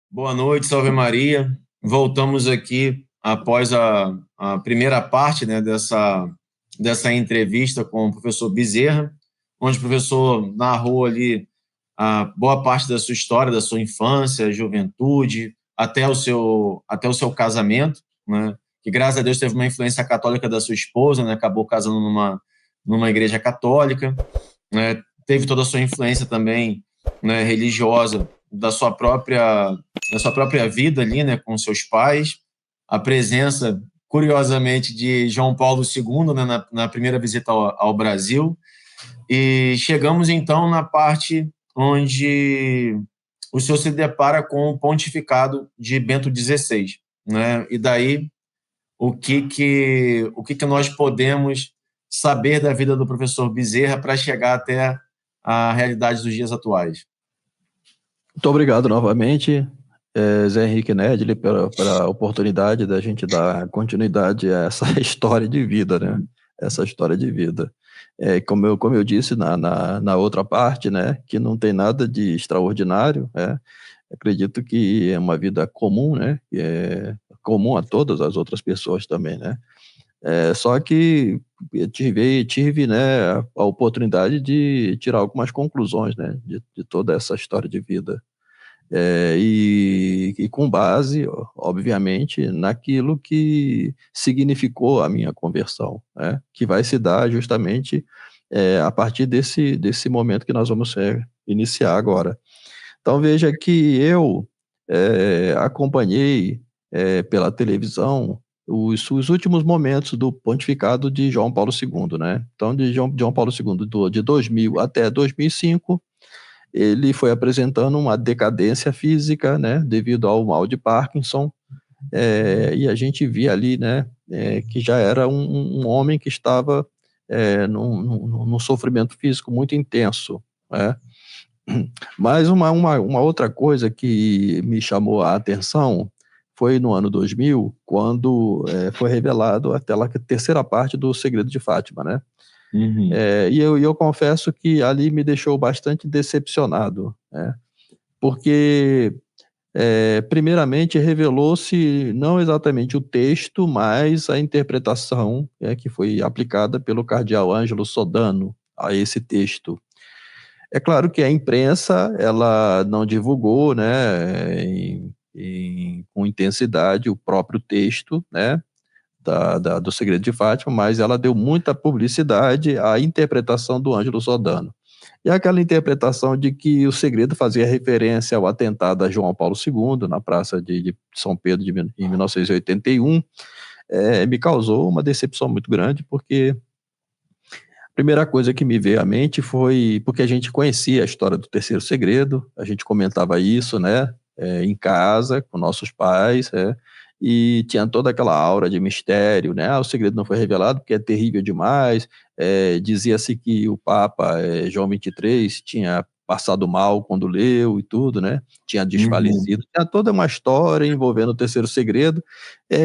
Boa noite, salve Maria. Voltamos aqui após a primeira parte, né, dessa entrevista com o professor Bezerra, onde o professor narrou ali a boa parte da sua história, da sua infância, juventude, até o seu casamento, né, que graças a Deus teve uma influência católica da sua esposa, né, acabou casando numa igreja católica, né, teve toda a sua influência também, né, religiosa da sua própria vida ali, né, com seus pais, a presença, curiosamente, de João Paulo II, né, na primeira visita ao Brasil, e chegamos então na parte onde o senhor se depara com o pontificado de Bento XVI, né, e daí o que que nós podemos saber da vida do professor Bezerra para chegar até a realidade dos dias atuais. Muito obrigado novamente, Zé Henrique Nedley, pela oportunidade da gente dar continuidade a essa história de vida, né? Essa história de vida. Como eu disse na outra parte, né? Que não tem nada de extraordinário, né? Acredito que é uma vida comum, né? Que é comum a todas as outras pessoas também, né? Só que eu tive, né, a oportunidade de tirar algumas conclusões, né? De toda essa história de vida. E com base, obviamente, naquilo que significou a minha conversão, né? Que vai se dar justamente a partir desse momento que nós vamos iniciar agora. Então, veja que eu acompanhei pela televisão os últimos momentos do pontificado de João Paulo II, né? Então, de João Paulo II, de 2000 até 2005, ele foi apresentando uma decadência física, né, devido ao mal de Parkinson, e a gente via ali, né, que já era um homem que estava num sofrimento físico muito intenso, né. Mas uma outra coisa que me chamou a atenção foi no ano 2000, quando foi revelado aquela terceira parte do Segredo de Fátima, né. Uhum. E eu confesso que ali me deixou bastante decepcionado, né? Porque, primeiramente, revelou-se não exatamente o texto, mas a interpretação que foi aplicada pelo cardeal Ângelo Sodano a esse texto. É claro que a imprensa ela não divulgou, né, com intensidade o próprio texto, né, do Segredo de Fátima, mas ela deu muita publicidade à interpretação do Ângelo Sodano. E aquela interpretação de que o segredo fazia referência ao atentado a João Paulo II, na Praça de São Pedro, em 1981, me causou uma decepção muito grande, porque a primeira coisa que me veio à mente foi porque a gente conhecia a história do Terceiro Segredo, a gente comentava isso, né, em casa, com nossos pais, e tinha toda aquela aura de mistério, né? O segredo não foi revelado porque é terrível demais. Dizia-se que o Papa João XXIII tinha passado mal quando leu e tudo, né? Tinha Uhum. desfalecido. Tinha toda uma história envolvendo o terceiro segredo,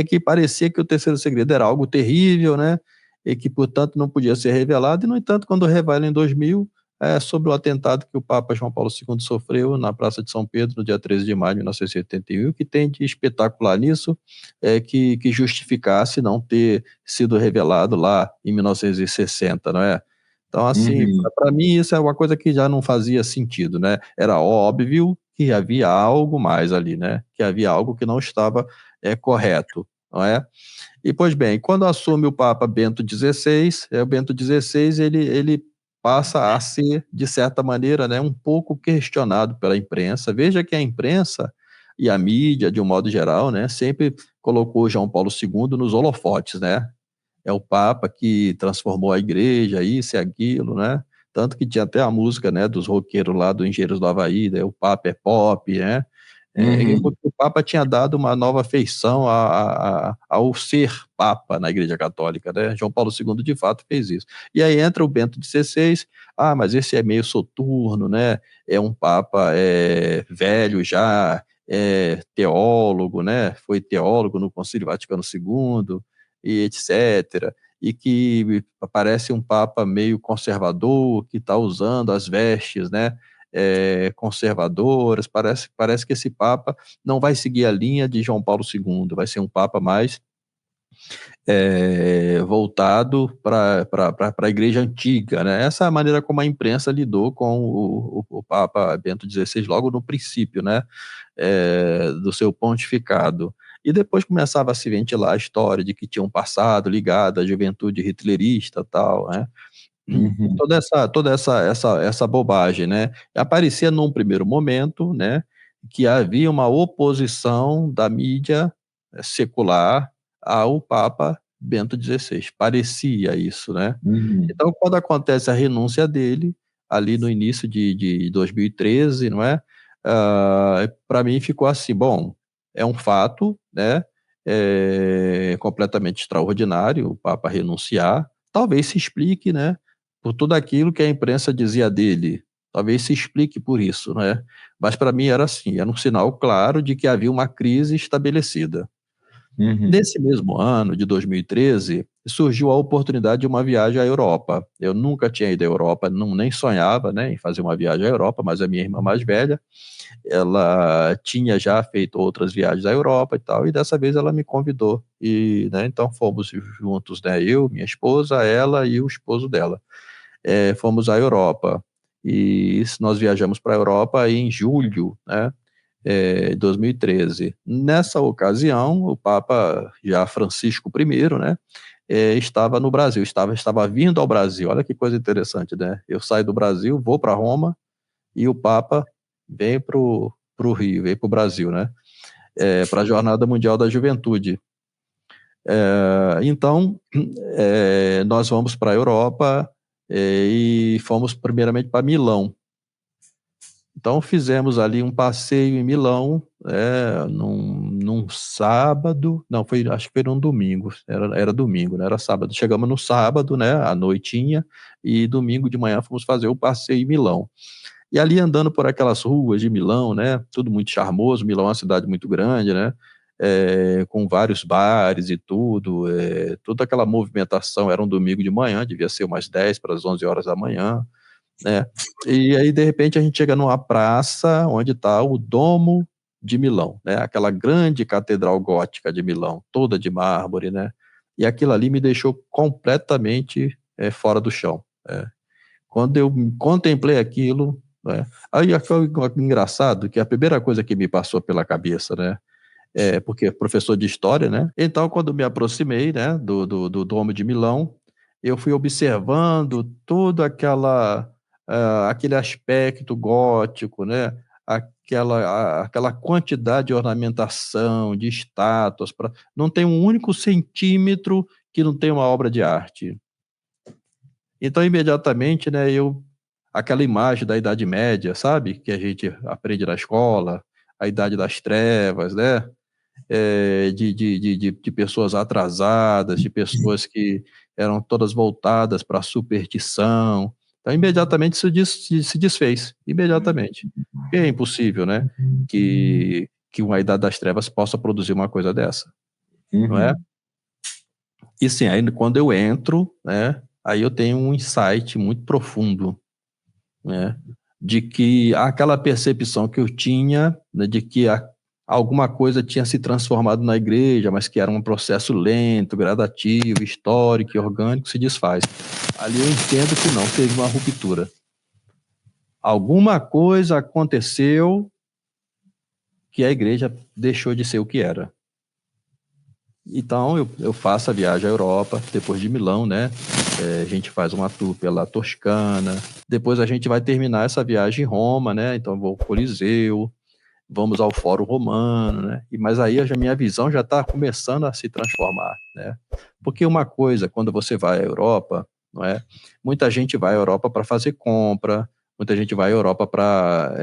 que parecia que o terceiro segredo era algo terrível, né? E que, portanto, não podia ser revelado. E, no entanto, quando revela em 2000, sobre o atentado que o Papa João Paulo II sofreu na Praça de São Pedro, no dia 13 de maio de 1981, o que tem de espetacular nisso que justificasse não ter sido revelado lá em 1960, não é? Então, assim, Uhum. para mim isso é uma coisa que já não fazia sentido, né? Era óbvio que havia algo mais ali, né? Que havia algo que não estava correto, não é? E, pois bem, quando assume o Papa Bento XVI, o Bento XVI ele passa a ser, de certa maneira, né, um pouco questionado pela imprensa. Veja que a imprensa e a mídia, de um modo geral, né, sempre colocou João Paulo II nos holofotes, né? É o Papa que transformou a igreja, isso e aquilo, né? Tanto que tinha até a música, né, dos roqueiros lá do Engenheiros do Havaí, né, o Papa é pop, né? Uhum. Porque o Papa tinha dado uma nova feição ao ser Papa na Igreja Católica, né? João Paulo II de fato fez isso. E aí entra o Bento XVI, mas esse é meio soturno, né? É um Papa velho já, teólogo, né? Foi teólogo no Concílio Vaticano II, e etc. E que parece um Papa meio conservador, que está usando as vestes, né? conservadoras. Parece que esse Papa não vai seguir a linha de João Paulo II, vai ser um Papa mais voltado para a igreja antiga, né? Essa é a maneira como a imprensa lidou com o Papa Bento XVI logo no princípio, né? Do seu pontificado. E depois começava a se ventilar a história de que tinha um passado ligado à juventude hitlerista, tal, né? Uhum. Toda essa bobagem, né? Aparecia num primeiro momento, né, que havia uma oposição da mídia secular ao Papa Bento XVI. Parecia isso, né? Uhum. Então, quando acontece a renúncia dele, ali no início de 2013, não é? Para mim ficou assim, bom, é um fato, né? Completamente extraordinário o Papa renunciar. Talvez se explique, né? Por tudo aquilo que a imprensa dizia dele. Talvez se explique por isso, né? Mas para mim era assim, era um sinal claro de que havia uma crise estabelecida. Uhum. Nesse mesmo ano, de 2013, surgiu a oportunidade de uma viagem à Europa. Eu nunca tinha ido à Europa, nem sonhava, né, em fazer uma viagem à Europa, mas a minha irmã mais velha, ela tinha já feito outras viagens à Europa e tal, e dessa vez ela me convidou. E, né, então fomos juntos, né, eu, minha esposa, ela e o esposo dela. Fomos à Europa. E nós viajamos para a Europa em julho, né? 2013. Nessa ocasião, o Papa já Francisco I, né, estava no Brasil, estava vindo ao Brasil. Olha que coisa interessante, né? Eu saio do Brasil, vou para Roma e o Papa vem para o Rio, vem para o Brasil, né? Para a Jornada Mundial da Juventude. Então, nós vamos para a Europa e fomos primeiramente para Milão. Então fizemos ali um passeio em Milão, num sábado, não, acho que foi num domingo, era domingo, não era sábado. Chegamos no sábado, né, à noitinha, e domingo de manhã fomos fazer o passeio em Milão. E ali andando por aquelas ruas de Milão, né, tudo muito charmoso. Milão é uma cidade muito grande, né, com vários bares e tudo, toda aquela movimentação. Era um domingo de manhã, devia ser umas 10 para as 11 horas da manhã, né? E aí, de repente, a gente chega numa praça onde está o Domo de Milão, né? Aquela grande catedral gótica de Milão, toda de mármore, né? E aquilo ali me deixou completamente fora do chão. Quando eu contemplei aquilo, né? Aí foi engraçado que a primeira coisa que me passou pela cabeça, né? Porque professor de história, né? Então, quando me aproximei, né, do Domo de Milão, eu fui observando todo aquele aspecto gótico, né? Aquela quantidade de ornamentação, de estátuas, não tem um único centímetro que não tenha uma obra de arte. Então, imediatamente, né, aquela imagem da Idade Média, sabe? Que a gente aprende na escola, a Idade das Trevas, né? De pessoas atrasadas, de pessoas que eram todas voltadas para a superstição. Então, imediatamente se desfez, imediatamente. Porque é impossível, né, que uma Idade das Trevas possa produzir uma coisa dessa, não é? Uhum. E sim, aí quando eu entro, né, aí eu tenho um insight muito profundo, né, de que aquela percepção que eu tinha, né, de que alguma coisa tinha se transformado na igreja, mas que era um processo lento, gradativo, histórico e orgânico, se desfaz. Ali eu entendo que não, teve uma ruptura. Alguma coisa aconteceu que a igreja deixou de ser o que era. Então eu faço a viagem à Europa, depois de Milão, né? A gente faz uma tour pela Toscana, depois a gente vai terminar essa viagem em Roma, né? Então eu vou ao Coliseu, vamos ao Fórum Romano, né? Mas aí a minha visão já está começando a se transformar, né? Porque uma coisa, quando você vai à Europa, não é? Muita gente vai à Europa para fazer compra, muita gente vai à Europa para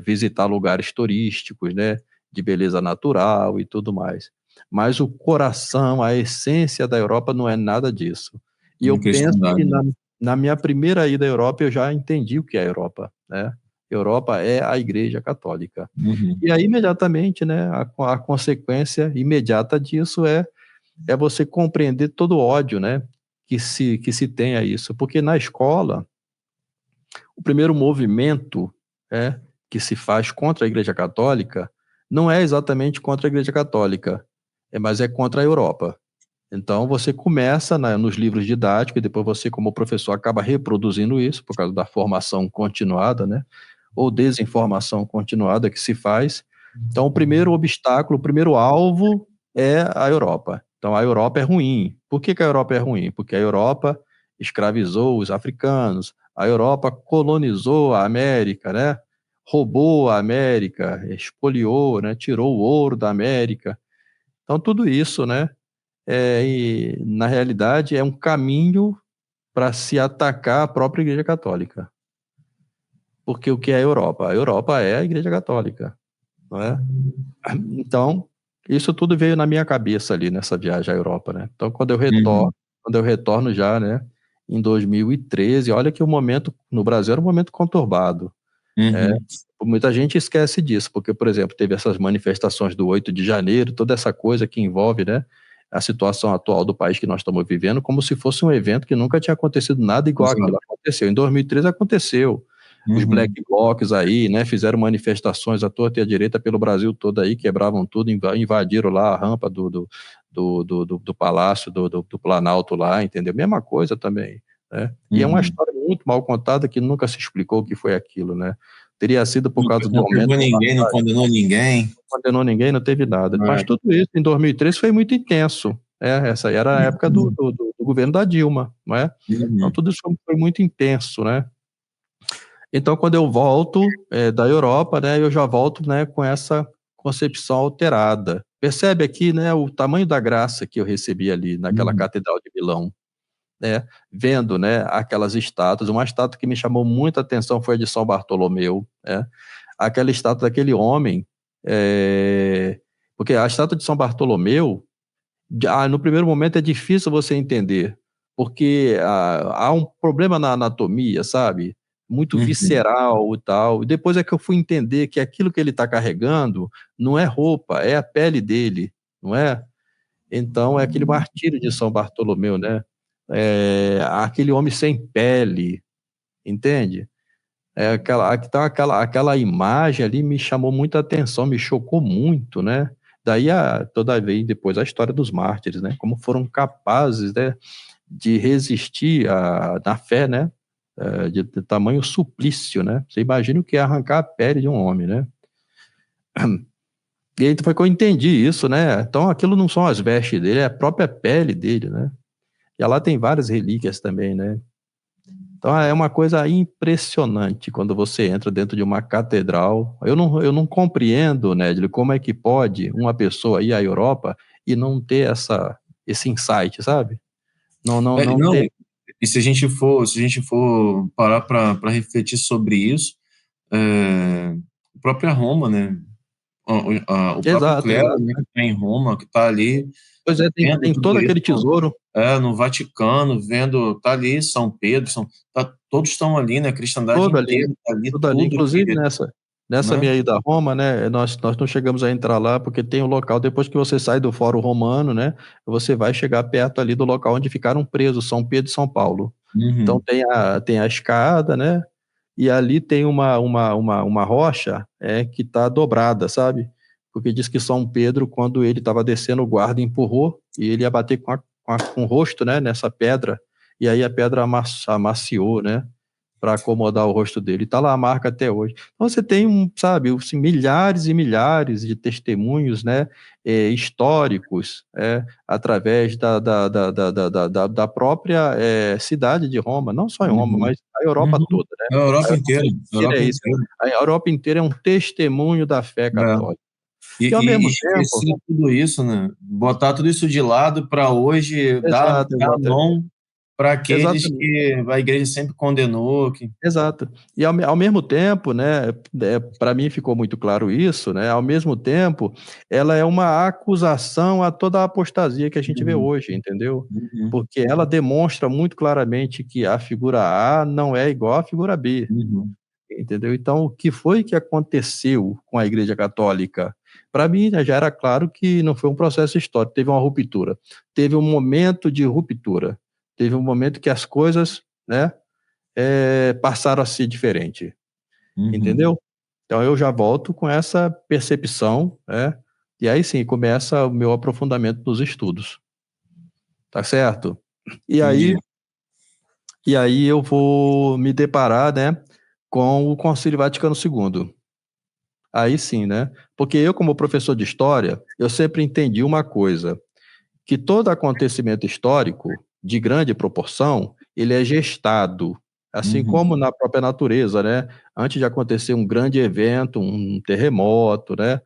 visitar lugares turísticos, né? De beleza natural e tudo mais. Mas o coração, a essência da Europa não é nada disso. E eu penso que Inquestionável. na minha primeira ida à Europa eu já entendi o que é a Europa, né? Europa é a Igreja Católica. Uhum. E aí, imediatamente, né, a consequência imediata disso é você compreender todo o ódio, né, que se tem a isso. Porque na escola, o primeiro movimento que se faz contra a Igreja Católica não é exatamente contra a Igreja Católica, mas é contra a Europa. Então, você começa nos livros didáticos e depois você, como professor, acaba reproduzindo isso por causa da formação continuada, né? Ou desinformação continuada que se faz. Então, o primeiro obstáculo, o primeiro alvo é a Europa. Então, a Europa é ruim. Por que a Europa é ruim? Porque a Europa escravizou os africanos, a Europa colonizou a América, né? Roubou a América, expoliou, né? Tirou o ouro da América. Então, tudo isso, né? E, na realidade, é um caminho para se atacar a própria Igreja Católica. Porque o que é a Europa? A Europa é a Igreja Católica, não é? Então, isso tudo veio na minha cabeça ali nessa viagem à Europa, né? Então, quando eu retorno já, né, em 2013, olha que o momento no Brasil era um momento conturbado. Muita gente esquece disso, porque, por exemplo, teve essas manifestações do 8 de janeiro, toda essa coisa que envolve, né, a situação atual do país que nós estamos vivendo, como se fosse um evento que nunca tinha acontecido nada igual aquilo aconteceu. Em 2013 aconteceu. Os black blocs aí, né, fizeram manifestações à torta e à direita pelo Brasil todo aí, quebravam tudo, invadiram lá a rampa do Palácio, do Planalto lá, entendeu? Mesma coisa também, né? E é uma história muito mal contada que nunca se explicou o que foi aquilo, né? Teria sido por causa do aumento... Não ninguém, não condenou ninguém. Não condenou ninguém, não teve nada. Mas tudo isso em 2013 foi muito intenso. Essa era a época do governo da Dilma, não é? Então tudo isso foi muito intenso, né? Então, quando eu volto da Europa, né, eu já volto, né, com essa concepção alterada. Percebe aqui, né, o tamanho da graça que eu recebi ali naquela Catedral de Milão, né, vendo, né, aquelas estátuas. Uma estátua que me chamou muita atenção foi a de São Bartolomeu, né? Aquela estátua daquele homem, porque a estátua de São Bartolomeu, no primeiro momento é difícil você entender, porque há um problema na anatomia, sabe? Muito visceral e tal. E depois é que eu fui entender que aquilo que ele está carregando não é roupa, é a pele dele, não é? Então é aquele martírio de São Bartolomeu, né? Aquele homem sem pele, entende? Aquela imagem ali me chamou muita atenção, me chocou muito, né? Daí, toda vez depois, a história dos mártires, né? Como foram capazes, né, de resistir na fé, né? De tamanho suplício, né? Você imagina o que é arrancar a pele de um homem, né? E aí foi que eu entendi isso, né? Então, aquilo não são as vestes dele, é a própria pele dele, né? E lá tem várias relíquias também, né? Então é uma coisa impressionante quando você entra dentro de uma catedral. Eu não compreendo, Nédlio, como é que pode uma pessoa ir à Europa e não ter esse insight, sabe? Não ter. E se a gente for parar para refletir sobre isso, a própria Roma, né? O próprio clero, né, que está em Roma, que está ali. Pois é, tem todo aquele tesouro. No Vaticano, tá ali São Pedro, todos estão ali, né? A cristandade inteira está ali. Tudo ali. Inclusive, nessa minha ida a Roma, né, nós não chegamos a entrar lá, porque tem um local, depois que você sai do Fórum Romano, né, você vai chegar perto ali do local onde ficaram presos São Pedro e São Paulo. Então tem a escada, né, e ali tem uma rocha que está dobrada, sabe? Porque diz que São Pedro, quando ele estava descendo, o guarda empurrou e ele ia bater com o rosto, né, nessa pedra, e aí a pedra amaciou, né, para acomodar o rosto dele. Está lá a marca até hoje. Então você tem, sabe, assim, milhares e milhares de testemunhos, né, históricos, através da própria cidade de Roma, não só em Roma, mas a Europa toda, né? A Europa inteira. A Europa inteira é um testemunho da fé católica. E ao mesmo tempo, tudo isso, né? Botar tudo isso de lado para hoje dar a mão para aqueles que a igreja sempre condenou. Exato. E ao mesmo tempo, né, para mim ficou muito claro isso, né, ao mesmo tempo, ela é uma acusação a toda a apostasia que a gente vê hoje, entendeu? Porque ela demonstra muito claramente que a figura A não é igual à figura B, entendeu? Então, o que foi que aconteceu com a Igreja Católica? Para mim, né, já era claro que não foi um processo histórico, teve uma ruptura. Teve um momento de ruptura. Teve um momento que as coisas, né, passaram a ser diferente. entendeu? Então eu já volto com essa percepção, e aí sim começa o meu aprofundamento nos estudos, tá certo? E aí, Entendi. e aí eu vou me deparar, né, com o Concílio Vaticano II. Aí sim, né? Porque eu, como professor de história, eu sempre entendi uma coisa, que todo acontecimento histórico de grande proporção, ele é gestado, assim Uhum. como na própria natureza, né? Antes de acontecer um grande evento, um terremoto, né?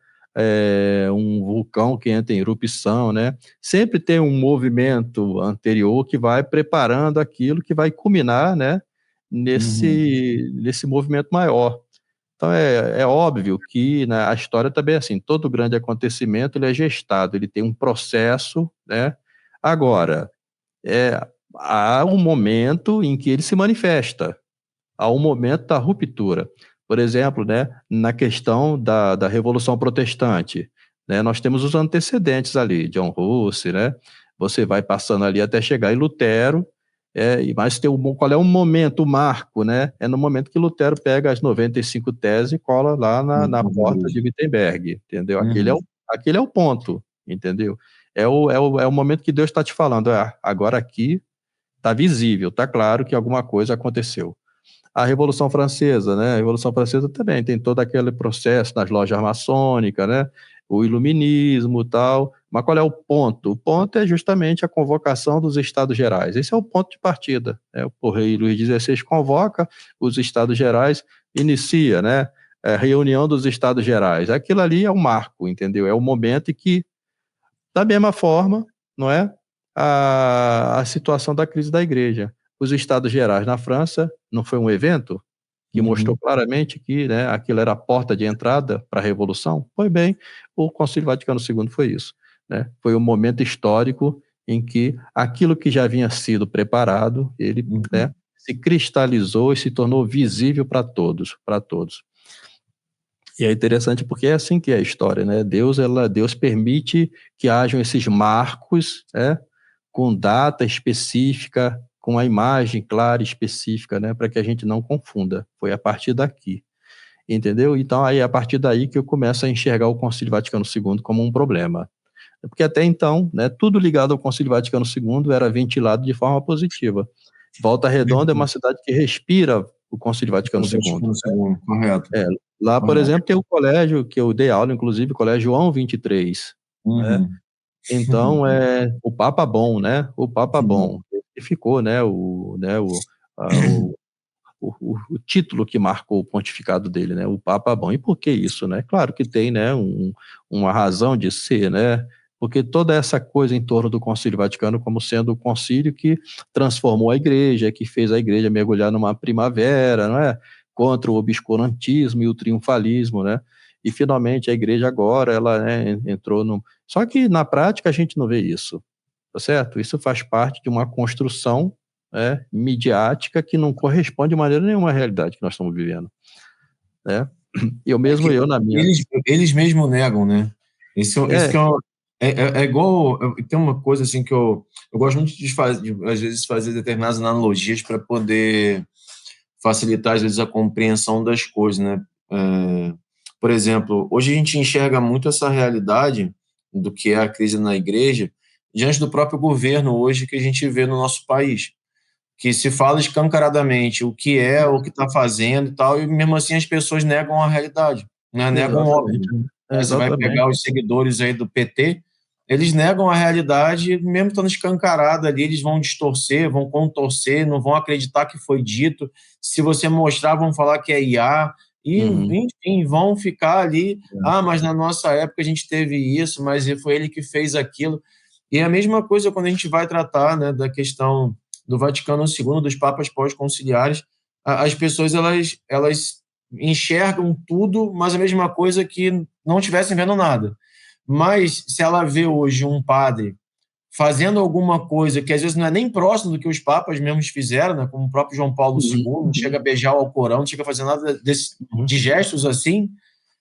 Um vulcão que entra em erupção, né? Sempre tem um movimento anterior que vai preparando aquilo que vai culminar, né? Uhum. Nesse movimento maior. Então é óbvio que, né, a história também é assim, todo grande acontecimento ele é gestado, ele tem um processo, né? Agora, há um momento em que ele se manifesta, há um momento da ruptura. Por exemplo, né, na questão da Revolução Protestante, né, nós temos os antecedentes ali, John Huss, né? Você vai passando ali até chegar em Lutero, mas qual é o momento, o marco, né? É no momento que Lutero pega as 95 teses e cola lá na porta de Wittenberg, entendeu? Uhum. Aquele é o ponto, entendeu? É o momento que Deus está te falando, agora aqui está visível, está claro que alguma coisa aconteceu. A Revolução Francesa, né? A Revolução Francesa também tem todo aquele processo nas lojas maçônicas, né? O iluminismo e tal. Mas qual é o ponto? O ponto é justamente a convocação dos Estados Gerais. Esse é o ponto de partida, né? O rei Luís XVI convoca os Estados Gerais, inicia, né? A reunião dos Estados Gerais. Aquilo ali é o marco, entendeu? É o momento em que, da mesma forma, não é? A situação da crise da igreja. Os Estados Gerais na França não foi um evento que mostrou Uhum. claramente que, né, aquilo era a porta de entrada para a Revolução? Pois bem, o Concílio Vaticano II foi isso, né? Foi um momento histórico em que aquilo que já havia sido preparado, ele, né, Uhum. se cristalizou e se tornou visível para todos, para todos. E é interessante porque é assim que é a história, né? Deus permite que hajam esses marcos, né? Com data específica, com a imagem clara e específica, né? Para que a gente não confunda. Foi a partir daqui, entendeu? Então, aí, a partir daí que eu começo a enxergar o Concílio Vaticano II como um problema. Porque até então, né, tudo ligado ao Concílio Vaticano II era ventilado de forma positiva. Volta Redonda é uma cidade que respira o Concílio Vaticano II. Correto. É, lá, por Correto. exemplo, tem o colégio que eu dei aula, inclusive, o Colégio João 23, né? Uhum. Então, o Papa Bom, né? O Papa Uhum. Bom, ele ficou, né? O título que marcou o pontificado dele, né? O Papa Bom. E por que isso, né? Claro que tem, né? Uma razão de ser, né? Porque toda essa coisa em torno do Concílio Vaticano como sendo o concílio que transformou a igreja, que fez a igreja mergulhar numa primavera, não é? Contra o obscurantismo e o triunfalismo, né? E finalmente a igreja agora, ela, né, entrou no... Só que na prática a gente não vê isso, tá certo? Isso faz parte de uma construção, midiática que não corresponde de maneira nenhuma à realidade que nós estamos vivendo, né? É que Eu na minha... eles mesmo negam, né? Esse É, que é igual. Tem uma coisa assim que eu gosto muito às vezes, fazer determinadas analogias para poder facilitar, às vezes, a compreensão das coisas, né? Por exemplo, hoje a gente enxerga muito essa realidade do que é a crise na igreja diante do próprio governo hoje que a gente vê no nosso país, que se fala escancaradamente o que é, o que está fazendo e tal, e mesmo assim as pessoas negam a realidade, né? Negam o exatamente, óbvio. Você vai exatamente. pegar os seguidores aí do PT, eles negam a realidade, mesmo estando escancarado ali, eles vão distorcer, vão contorcer, não vão acreditar que foi dito. Se você mostrar, vão falar que é IA, e, Uhum, enfim, vão ficar ali. Ah, mas na nossa época a gente teve isso, mas foi ele que fez aquilo. E é a mesma coisa quando a gente vai tratar, né, da questão do Vaticano II, dos papas pós-conciliares. As pessoas elas enxergam tudo, mas a mesma coisa que não estivessem vendo nada. Mas se ela vê hoje um padre fazendo alguma coisa que às vezes não é nem próximo do que os papas mesmos fizeram, né, como o próprio João Paulo uhum, II, não chega a beijar o Alcorão, não chega a fazer nada uhum. de gestos assim,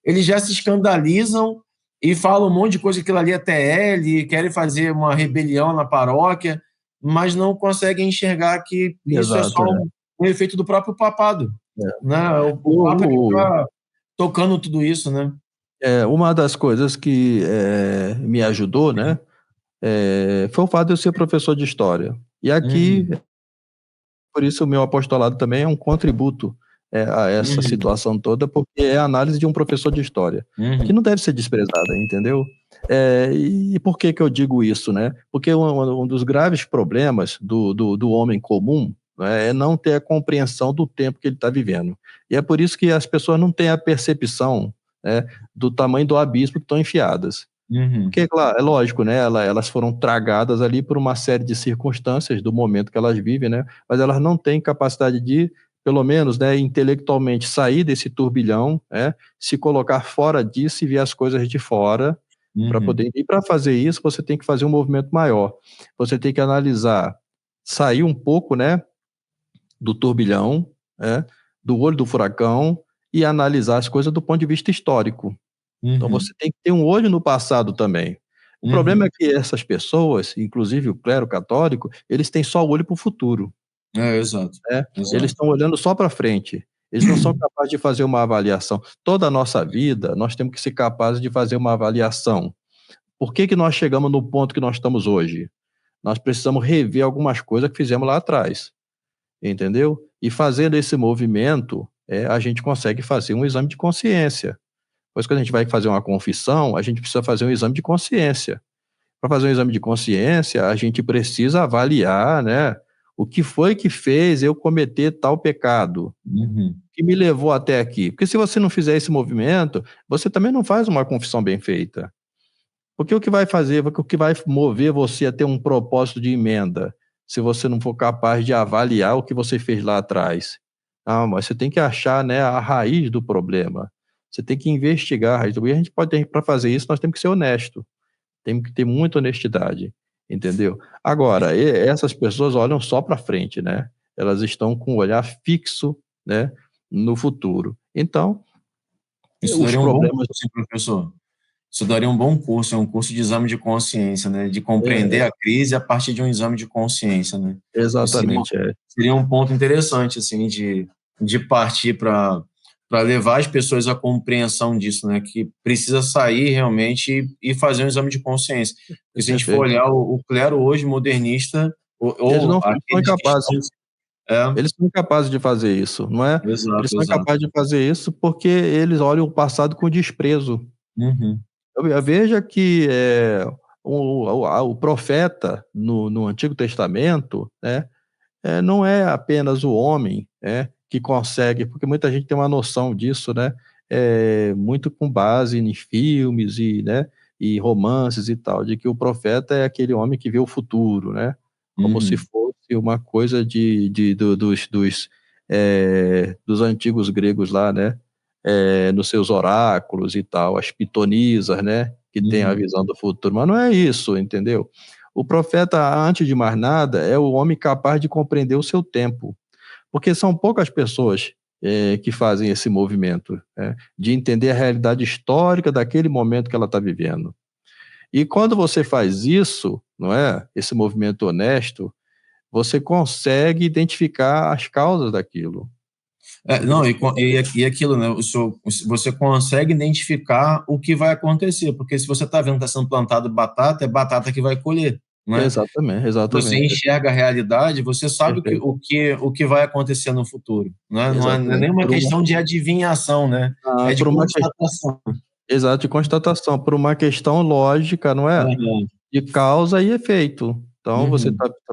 eles já se escandalizam e falam um monte de coisa que aquilo ali é TL, querem fazer uma rebelião na paróquia, mas não conseguem enxergar que isso é só Exato, um efeito do próprio papado. né? O Papa que está tocando tudo isso, né? Uma das coisas que me ajudou, né, foi o fato de eu ser professor de história. E aqui, por isso, o meu apostolado também é um contributo a essa situação toda, porque é a análise de um professor de história, que não deve ser desprezada, entendeu? E por que eu digo isso, né? Porque um dos graves problemas do homem comum, né, é não ter a compreensão do tempo que ele está vivendo. E é por isso que as pessoas não têm a percepção, né, do tamanho do abismo que estão enfiadas. Porque, claro, é lógico, né? Elas foram tragadas ali por uma série de circunstâncias do momento que elas vivem, né? Mas elas não têm capacidade de, pelo menos, né, intelectualmente sair desse turbilhão, né? Se colocar fora disso e ver as coisas de fora para poder. E para fazer isso, você tem que fazer um movimento maior. Você tem que analisar, sair um pouco, né, do turbilhão, né, do olho do furacão e analisar as coisas do ponto de vista histórico. Então você tem que ter um olho no passado também. O problema é que essas pessoas, inclusive o clero católico, eles têm só o olho para o futuro, Exato. né? Eles Exato. estão olhando só para frente. Eles não são capazes de fazer uma avaliação. Toda a nossa vida, nós temos que ser capazes de fazer uma avaliação. Por que nós chegamos no ponto que nós estamos hoje? Nós precisamos rever algumas coisas que fizemos lá atrás, entendeu? E fazendo esse movimento, a gente consegue fazer um exame de consciência. Pois quando a gente vai fazer uma confissão, a gente precisa fazer um exame de consciência. Para fazer um exame de consciência, a gente precisa avaliar, né, o que foi que fez eu cometer tal pecado, que me levou até aqui. Porque se você não fizer esse movimento, você também não faz uma confissão bem feita. Porque o que vai fazer, o que vai mover você a ter um propósito de emenda, se você não for capaz de avaliar o que você fez lá atrás? Ah, mas você tem que achar, né, a raiz do problema. Você tem que investigar a raiz do problema. E a gente pode ter, para fazer isso, nós temos que ser honesto. Temos que ter muita honestidade, entendeu? Agora, essas pessoas olham só para frente, né? Elas estão com o olhar fixo, né, no futuro. Então, Isso os daria um bom problemas. curso, hein, professor? Isso daria um bom curso, é um curso de exame de consciência, né? De compreender É, a crise a partir de um exame de consciência, né? Isso exatamente, seria um ponto interessante, assim, de partir para levar as pessoas à compreensão disso, né? Que precisa sair realmente e fazer um exame de consciência. Porque se a gente for perfeito. olhar o clero hoje modernista, Eles ou não são aqueles que incapazes. estão... Eles são incapazes de fazer isso, não é? Eles Exato, são exato. incapazes de fazer isso porque eles olham o passado com desprezo. Uhum, Veja que o profeta no Antigo Testamento, né, não é apenas o homem, que consegue, porque muita gente tem uma noção disso, né, muito com base em filmes né, e romances e tal, de que o profeta é aquele homem que vê o futuro, né, como se uhum, fosse uma coisa dos antigos gregos lá, né, nos seus oráculos e tal, as pitonisas, né, que tem a uhum. visão do futuro, mas não é isso, entendeu? O profeta, antes de mais nada, é o homem capaz de compreender o seu tempo, porque são poucas pessoas que fazem esse movimento, né, de entender a realidade histórica daquele momento que ela está vivendo. E quando você faz isso, não é? Esse movimento honesto, você consegue identificar as causas daquilo. Porque Não, você e aquilo, né? Você consegue identificar o que vai acontecer, porque se você está vendo que está sendo plantado batata, é batata que vai colher, né? exatamente, Você exatamente, enxerga a realidade, você sabe perfeito, o que vai acontecer no futuro, né? Não é exatamente. nem uma questão de adivinhação, né? É de Por uma questão, constatação. exato, de constatação, por uma questão lógica, não é? Uhum, De causa e efeito. Então uhum,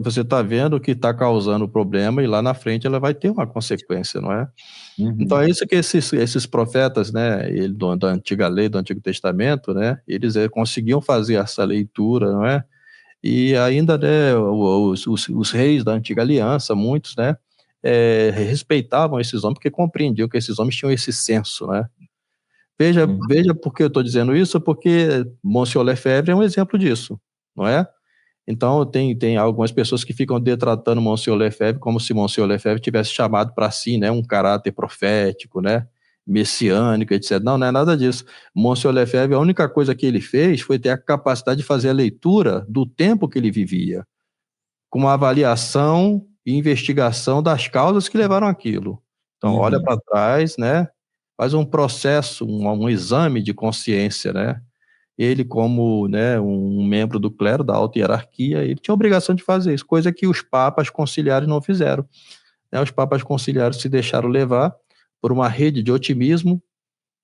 você tá vendo o que está causando o problema e lá na frente ela vai ter uma consequência, não é? Então uhum, é isso que esses profetas, né, da antiga lei, do Antigo Testamento, né, eles conseguiam fazer essa leitura, não é? E ainda, né, os reis da antiga aliança, muitos, né, respeitavam esses homens porque compreendiam que esses homens tinham esse senso, né? uhum. Veja por que eu estou dizendo isso, porque Monsieur Lefebvre é um exemplo disso, não é? Então, tem algumas pessoas que ficam detratando Monsieur Lefebvre como se Monsieur Lefebvre tivesse chamado para si, né, um caráter profético, né, messiânico, etc. Não, não é nada disso. Monsieur Lefebvre, a única coisa que ele fez foi ter a capacidade de fazer a leitura do tempo que ele vivia, com uma avaliação e investigação das causas que levaram aquilo. Então, olha para trás, né? Faz um processo, um exame de consciência, né? Ele, como, né, um membro do clero, da alta hierarquia, ele tinha a obrigação de fazer isso, coisa que os papas conciliares não fizeram, né? Os papas conciliares se deixaram levar por uma rede de otimismo,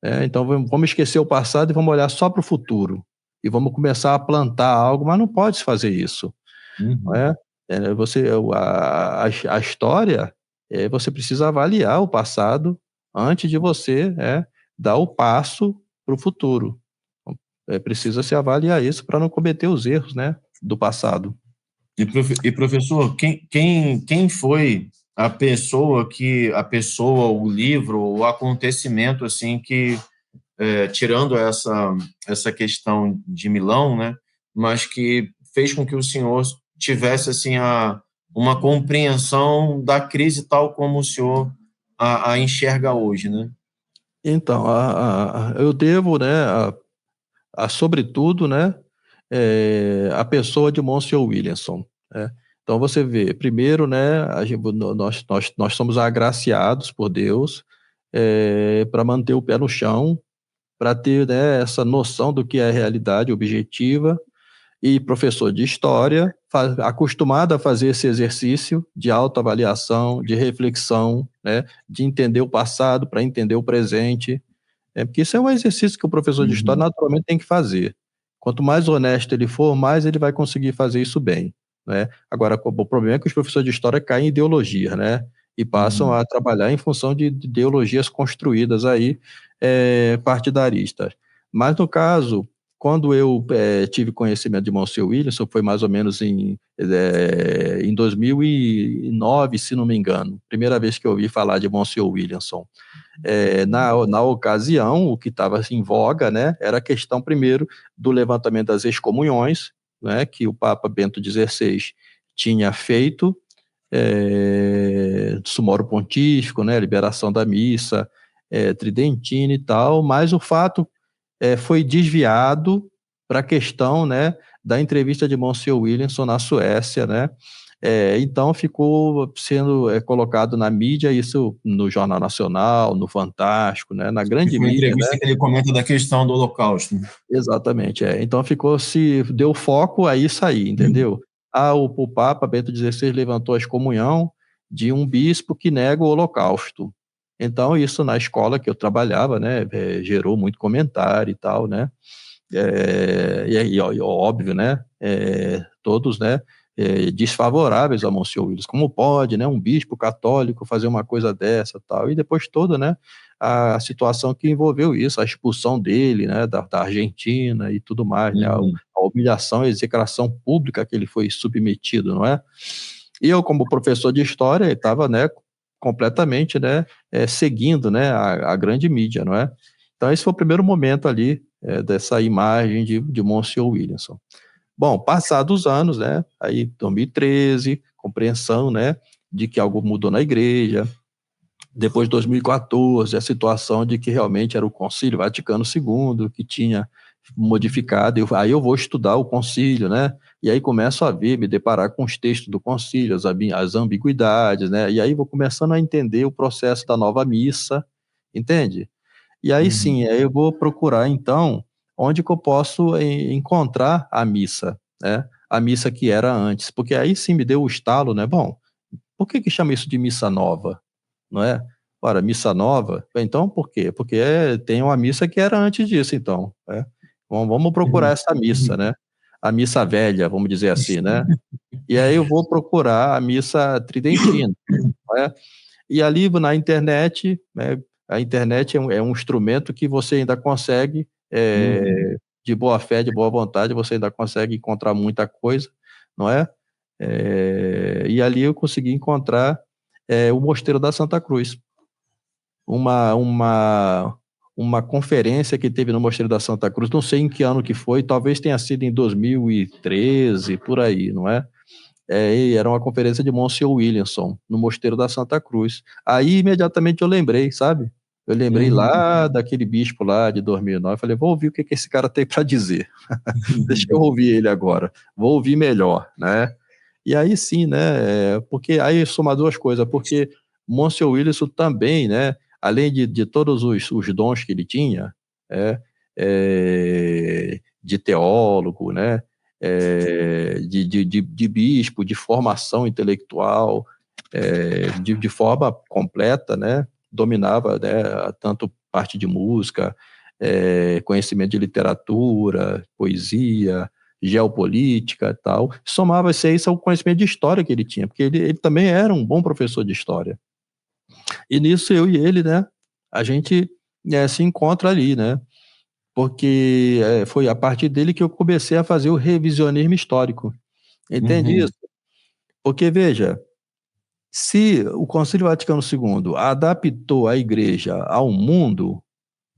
né? Então vamos esquecer o passado e vamos olhar só para o futuro, e vamos começar a plantar algo, mas não pode se fazer isso, não é? A história, você precisa avaliar o passado antes de você dar o passo para o futuro. Precisa se avaliar isso para não cometer os erros, né, do passado. E professor, quem foi a pessoa, o livro, o acontecimento assim que, tirando essa questão de Milão, né, mas que fez com que o senhor tivesse assim uma compreensão da crise tal como o senhor a enxerga hoje, né? Então, eu devo, né, sobretudo, né, a pessoa de Monsieur Williamson, né? Então você vê, primeiro, né, nós somos agraciados por Deus para manter o pé no chão, para ter, né, essa noção do que é a realidade objetiva, e professor de história, acostumado a fazer esse exercício de autoavaliação, de reflexão, né, de entender o passado para entender o presente, porque isso é um exercício que o professor de história naturalmente tem que fazer. Quanto mais honesto ele for, mais ele vai conseguir fazer isso bem, né? Agora, o problema é que os professores de história caem em ideologia, né? E passam a trabalhar em função de ideologias construídas aí, partidaristas. Mas, no caso, quando eu tive conhecimento de Monsieur Williamson, foi mais ou menos em 2009, se não me engano, primeira vez que eu ouvi falar de Monsieur Williamson. Na ocasião, o que estava em voga, né, era a questão, primeiro, do levantamento das excomunhões, né, que o Papa Bento XVI tinha feito, Sumoro Pontífico, né, liberação da missa tridentina e tal, mas o fato foi desviado para a questão, né, da entrevista de Monsieur Williamson na Suécia, né? Então ficou sendo colocado na mídia, isso no Jornal Nacional, no Fantástico, né, na grande Foi a mídia, entrevista né? que ele comenta da questão do Holocausto. Exatamente, então deu foco a isso aí, entendeu? O Papa Bento XVI levantou a excomunhão de um bispo que nega o Holocausto. Então isso na escola que eu trabalhava, né, gerou muito comentário e tal, né? Óbvio, né? Todos, né? Desfavoráveis a Monsieur Williamson. Como pode, né? Um bispo católico fazer uma coisa dessa, tal? E depois toda, né? A situação que envolveu isso, a expulsão dele, né? Da Argentina e tudo mais, né? A humilhação e execração pública que ele foi submetido, não é? E eu, como professor de história, estava, né? Completamente, né? Seguindo, né? A grande mídia, não é? Então esse foi o primeiro momento ali dessa imagem de Monsieur Williamson. Bom, passados os anos, né, aí 2013, compreensão, né, de que algo mudou na igreja, depois de 2014, a situação de que realmente era o Concílio Vaticano II que tinha modificado, aí eu vou estudar o concílio, né, e aí começo a me deparar com os textos do concílio, as ambiguidades, né, e aí vou começando a entender o processo da nova missa, entende? E aí sim, aí eu vou procurar, então, onde que eu posso encontrar a missa, né? A missa que era antes, porque aí sim me deu o estalo, né? Bom, por que chama isso de missa nova, não é? Ora, missa nova, então por quê? Porque tem uma missa que era antes disso, então, né? Bom, vamos procurar essa missa, né? A missa velha, vamos dizer assim, né? E aí eu vou procurar a missa tridentina, não é? E ali na internet, né, a internet é um instrumento que você ainda consegue, de boa fé, de boa vontade, você ainda consegue encontrar muita coisa, não é? E ali eu consegui encontrar o Mosteiro da Santa Cruz. Uma conferência que teve no Mosteiro da Santa Cruz, não sei em que ano que foi, talvez tenha sido em 2013, por aí, não é? E era uma conferência de Monsieur Williamson, no Mosteiro da Santa Cruz. Aí, imediatamente, eu lembrei, sabe? Eu lembrei lá daquele bispo lá de 2009, falei, vou ouvir o que esse cara tem para dizer. Deixa eu ouvir ele agora, vou ouvir melhor, né? E aí sim, né? Porque aí soma duas coisas, porque Monsieur Williamson também, né, além de todos os dons que ele tinha, de teólogo, né, de bispo, de formação intelectual, de forma completa, né, dominava, né, tanto parte de música, conhecimento de literatura, poesia, geopolítica e tal, somava-se isso ao conhecimento de história que ele tinha, porque ele também era um bom professor de história. E nisso eu e ele, né, a gente se encontra ali, né, porque foi a partir dele que eu comecei a fazer o revisionismo histórico. Entende Uhum. isso? Porque, veja, se o Concílio Vaticano II adaptou a igreja ao mundo,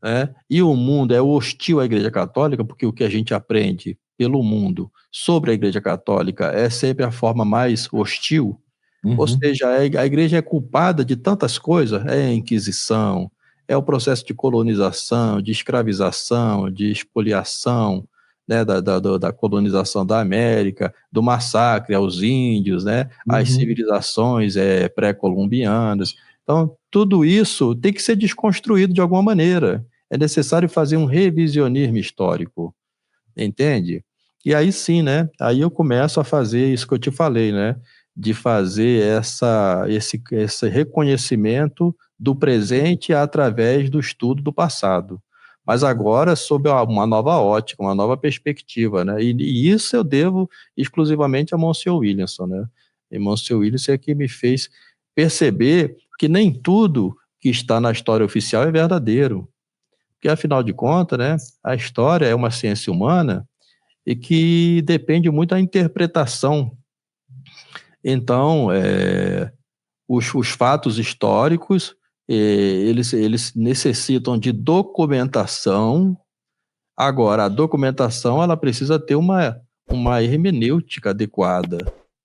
né, e o mundo é hostil à Igreja Católica, porque o que a gente aprende pelo mundo sobre a Igreja Católica é sempre a forma mais hostil, ou Uhum. seja, a igreja é culpada de tantas coisas, é a Inquisição, é o processo de colonização, de escravização, de expoliação, né, da colonização da América, do massacre aos índios, né, as Uhum. civilizações pré-colombianas. Então, tudo isso tem que ser desconstruído de alguma maneira. É necessário fazer um revisionismo histórico, entende? E aí sim, né? Aí eu começo a fazer isso que eu te falei, né? De fazer esse reconhecimento do presente através do estudo do passado. Mas agora sob uma nova ótica, uma nova perspectiva, né? E isso eu devo exclusivamente a Monsieur Williamson, né? E Monsieur Williamson é que me fez perceber que nem tudo que está na história oficial é verdadeiro. Porque, afinal de contas, né, a história é uma ciência humana e que depende muito da interpretação. Então, os fatos históricos, eles necessitam de documentação. Agora, a documentação ela precisa ter uma hermenêutica adequada,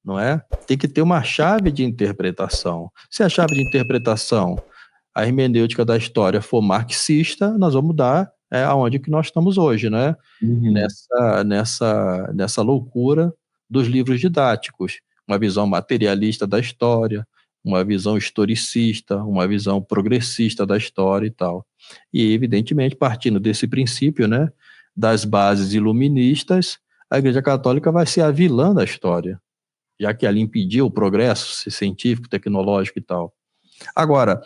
não é? Tem que ter uma chave de interpretação. Se a chave de interpretação, a hermenêutica da história for marxista, nós vamos dar aonde que nós estamos hoje, né? Uhum. Nessa loucura dos livros didáticos, uma visão materialista da história, uma visão historicista, uma visão progressista da história e tal. E, evidentemente, partindo desse princípio, né, das bases iluministas, a Igreja Católica vai ser a vilã da história, já que ela impediu o progresso científico, tecnológico e tal. Agora,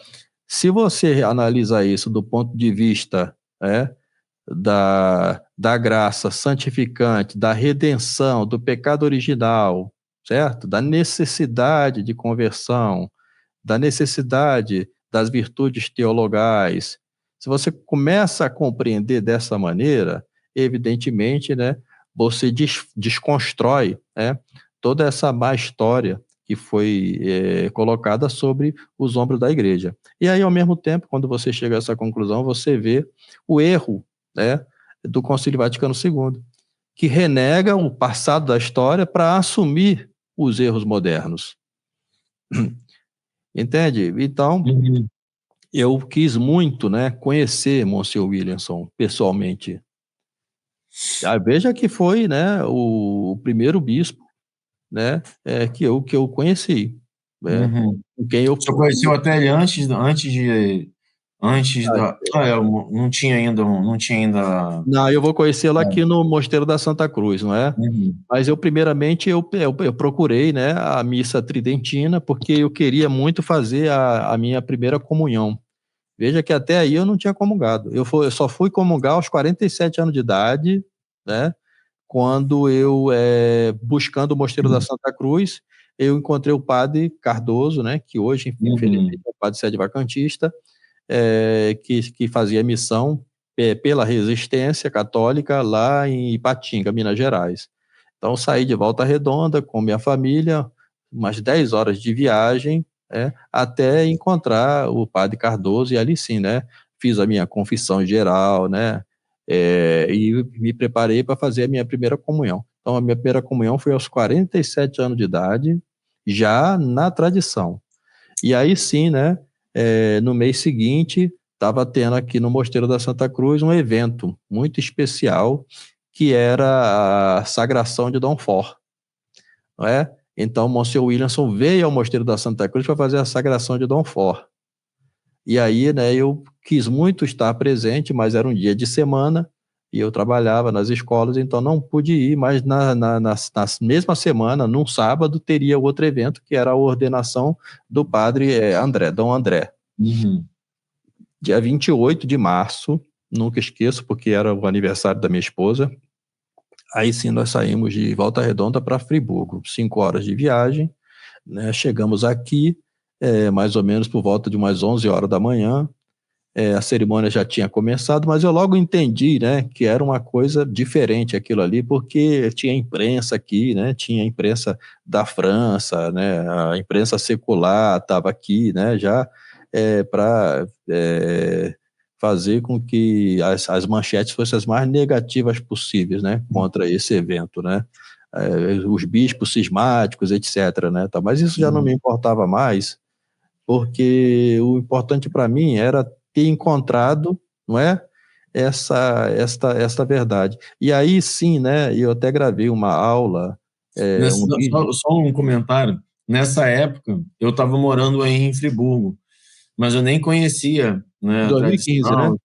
se você analisa isso do ponto de vista da graça santificante, da redenção, do pecado original, certo? Da necessidade de conversão, da necessidade das virtudes teologais. Se você começa a compreender dessa maneira, evidentemente, né, você desconstrói, né, toda essa má história que foi colocada sobre os ombros da igreja. E aí, ao mesmo tempo, quando você chega a essa conclusão, você vê o erro, né, do Concílio Vaticano II, que renega o passado da história para assumir os erros modernos. Entende? Então, Uhum. eu quis muito, né, conhecer Monsieur Williamson pessoalmente. Veja que foi, né, o primeiro bispo, né, que eu conheci, né, Uhum. com quem eu Você conheceu até ele antes da. Eu não tinha ainda. Não tinha ainda. não, eu vou conhecê-lo aqui no Mosteiro da Santa Cruz, não é? Uhum. Mas eu primeiramente eu procurei, né, a missa tridentina porque eu queria muito fazer a minha primeira comunhão. Veja que até aí eu não tinha comungado. Eu só fui comungar aos 47 anos de idade, né? Quando eu, buscando o Mosteiro da Santa Cruz, eu encontrei o padre Cardoso, né? Que hoje, infelizmente, Uhum. é o padre sede vacantista, que fazia missão pela resistência católica lá em Ipatinga, Minas Gerais. Então, saí de Volta Redonda com minha família, umas 10 horas de viagem, até encontrar o padre Cardoso, e ali sim, né, fiz a minha confissão geral, né, e me preparei para fazer a minha primeira comunhão. Então, a minha primeira comunhão foi aos 47 anos de idade, já na tradição. E aí sim, né, no mês seguinte, estava tendo aqui no Mosteiro da Santa Cruz um evento muito especial, que era a sagração de Dom For, não é? Então, Monsenhor Williamson veio ao Mosteiro da Santa Cruz para fazer a sagração de Dom For. E aí, né, eu quis muito estar presente, mas era um dia de semana, e eu trabalhava nas escolas, então não pude ir, mas na mesma semana, num sábado, teria outro evento, que era a ordenação do padre Dom André. Dia 28 de março, nunca esqueço, porque era o aniversário da minha esposa. Aí sim, nós saímos de Volta Redonda para Friburgo, 5 horas de viagem, né? Chegamos aqui, mais ou menos por volta de umas 11 horas da manhã, a cerimônia já tinha começado, mas eu logo entendi, né, que era uma coisa diferente aquilo ali, porque tinha imprensa aqui, né, tinha imprensa da França, né, a imprensa secular estava aqui, né, já para fazer com que as manchetes fossem as mais negativas possíveis, né, contra esse evento, né, os bispos cismáticos, etc., né, tá, mas isso já não me importava mais, porque o importante para mim era ter encontrado, não é, esta verdade. E aí sim, né, eu até gravei uma aula, um vídeo. Só um comentário. Nessa época, eu estava morando em Friburgo, mas eu nem conhecia, né, a 2015, né? tradição.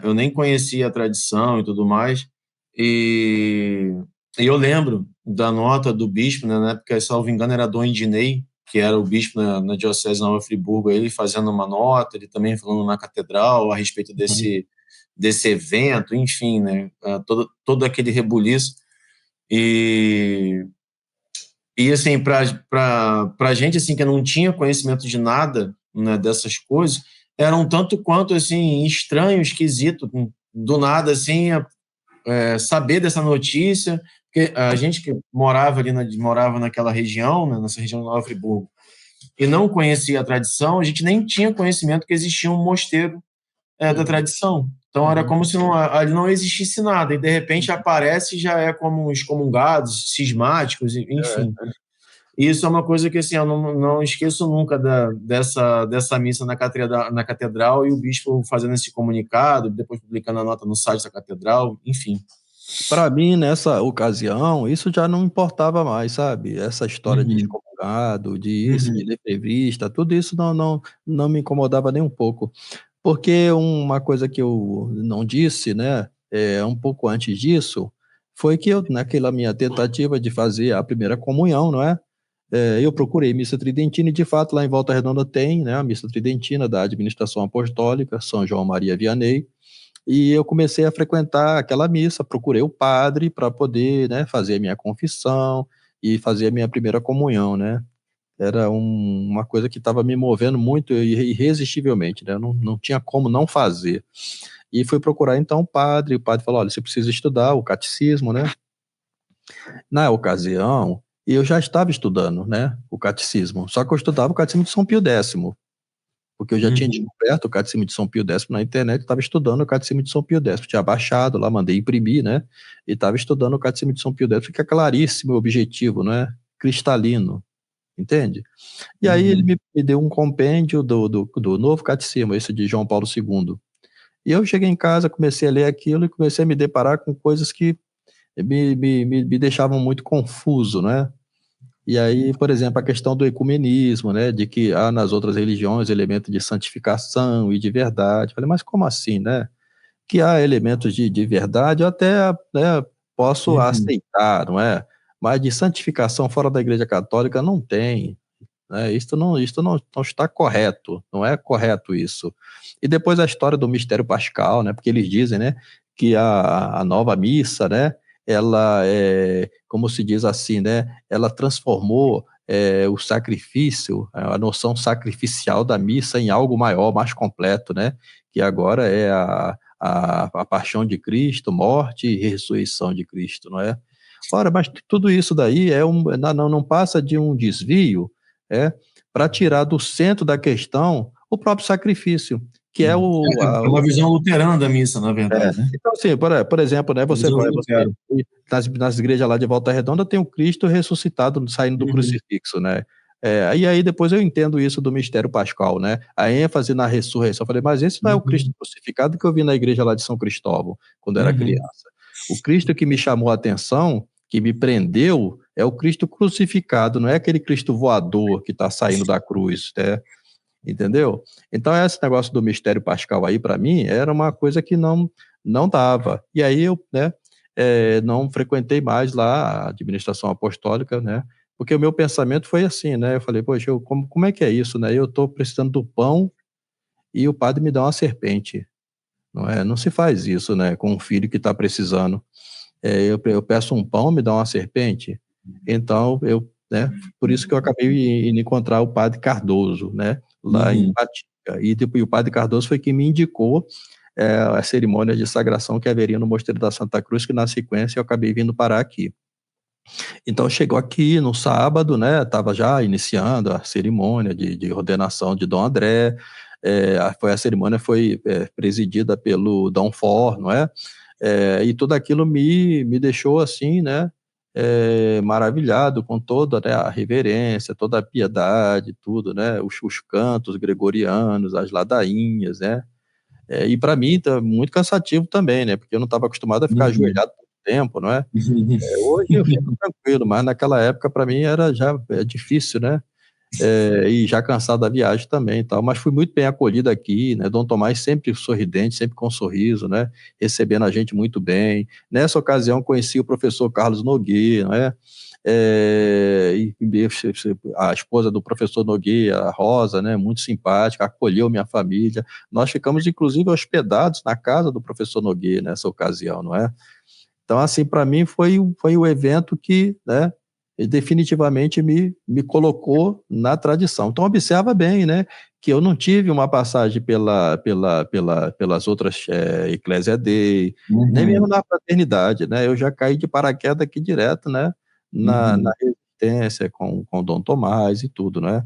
Eu nem conhecia a tradição e tudo mais. E eu lembro da nota do bispo, né, na época, salvo engano, era Dom Ednei, que era o bispo na Diocese de Nova Friburgo, ele fazendo uma nota, ele também falando na catedral a respeito desse evento, enfim, né, todo aquele rebuliço. E assim, para a gente assim, que não tinha conhecimento de nada, né, dessas coisas, era um tanto quanto assim, estranho, esquisito, do nada assim, saber dessa notícia, porque a gente que morava ali morava naquela região, né, nessa região de Nova Friburgo, e não conhecia a tradição, a gente nem tinha conhecimento que existia um mosteiro da tradição. Então era como se ali não existisse nada, e de repente aparece e já é como excomungados, cismáticos, enfim. Isso é uma coisa que assim, eu não esqueço nunca dessa missa na catedral, e o bispo fazendo esse comunicado, depois publicando a nota no site da catedral, enfim. Para mim, nessa ocasião, isso já não importava mais, sabe? Essa história de excomungado, de isso, de leprevista, tudo isso não me incomodava nem um pouco. Porque uma coisa que eu não disse, né, um pouco antes disso, foi que eu, naquela minha tentativa de fazer a primeira comunhão, não é? Eu procurei missa tridentina e, de fato, lá em Volta Redonda tem, né, a missa tridentina da administração apostólica, São João Maria Vianney, e eu comecei a frequentar aquela missa, procurei o padre para poder, né, fazer a minha confissão e fazer a minha primeira comunhão, né? Era uma coisa que estava me movendo muito irresistivelmente, né? Eu não tinha como não fazer. E fui procurar então o padre falou, olha, você precisa estudar o catecismo, né? Na ocasião, eu já estava estudando, né, o catecismo, só que eu estudava o catecismo de São Pio X, porque eu já tinha descoberto o catecismo de São Pio X na internet, estava estudando o catecismo de São Pio X, tinha baixado lá, mandei imprimir, né, e estava estudando o catecismo de São Pio X, fica claríssimo o objetivo, né, cristalino, entende? E aí ele me deu um compêndio do novo catecismo, esse de João Paulo II, e eu cheguei em casa, comecei a ler aquilo e comecei a me deparar com coisas que me deixavam muito confuso, né? E aí, por exemplo, a questão do ecumenismo, né, de que há nas outras religiões elementos de santificação e de verdade. Falei, mas como assim, né? Que há elementos de verdade, eu até, né, posso aceitar, não é? Mas de santificação fora da Igreja Católica não tem, né? Isto não está correto, não é correto isso. E depois a história do mistério pascal, né? Porque eles dizem, né, que a nova missa, né, ela como se diz assim, né, ela transformou o sacrifício, a noção sacrificial da missa em algo maior, mais completo, né, que agora é a paixão de Cristo, morte e ressurreição de Cristo, não é? Ora, mas tudo isso daí não passa de um desvio, para tirar do centro da questão o próprio sacrifício, que é uma visão luterana da missa, na verdade, né? Então, assim, por exemplo, né, você nas igrejas lá de Volta Redonda tem o Cristo ressuscitado saindo do crucifixo, né? E aí depois eu entendo isso do mistério pascal, né? A ênfase na ressurreição. Eu falei, mas esse não é o Cristo crucificado que eu vi na igreja lá de São Cristóvão, quando era criança. O Cristo que me chamou a atenção, que me prendeu, é o Cristo crucificado, não é aquele Cristo voador que está saindo da cruz, né? Entendeu? Então, esse negócio do mistério pascal aí, para mim, era uma coisa que não dava. E aí eu, né, não frequentei mais lá a administração apostólica, né? Porque o meu pensamento foi assim, né? Eu falei, poxa, como é que é isso, né? Eu estou precisando do pão e o padre me dá uma serpente, não é? Não se faz isso, né? Com um filho que está precisando. Eu peço um pão, me dá uma serpente. Então, né? Por isso que eu acabei indo encontrar o padre Cardoso, né? Lá em Uhum. Patica. E o padre Cardoso foi quem me indicou a cerimônia de sagração que haveria no Mosteiro da Santa Cruz, que na sequência eu acabei vindo parar aqui. Então chegou aqui no sábado, né? Estava já iniciando a cerimônia de ordenação de Dom André. A cerimônia foi presidida pelo Dom For, não é? E tudo aquilo me deixou assim, né? Maravilhado com toda, né, a reverência, toda a piedade, tudo, né? Os cantos gregorianos, as ladainhas, né? E para mim tá muito cansativo também, né? Porque eu não estava acostumado a ficar Uhum. ajoelhado por tempo, não é? Uhum. Hoje eu fico tranquilo, mas naquela época para mim era já difícil, né? E já cansado da viagem também e tal, mas fui muito bem acolhido aqui, né? Dom Tomás sempre sorridente, sempre com um sorriso, né? Recebendo a gente muito bem. Nessa ocasião conheci o professor Carlos Nogueira, né? A esposa do professor Nogueira, a Rosa, né? Muito simpática, acolheu minha família. Nós ficamos inclusive hospedados na casa do professor Nogueira nessa ocasião, não é? Então, assim, para mim foi o evento que, né, definitivamente me colocou na tradição. Então, observa bem, né, que eu não tive uma passagem pelas outras Ecclesia Dei, nem mesmo Uhum. na fraternidade, né, eu já caí de paraquedas aqui direto, né, na Uhum. resistência com Dom Tomás e tudo, né,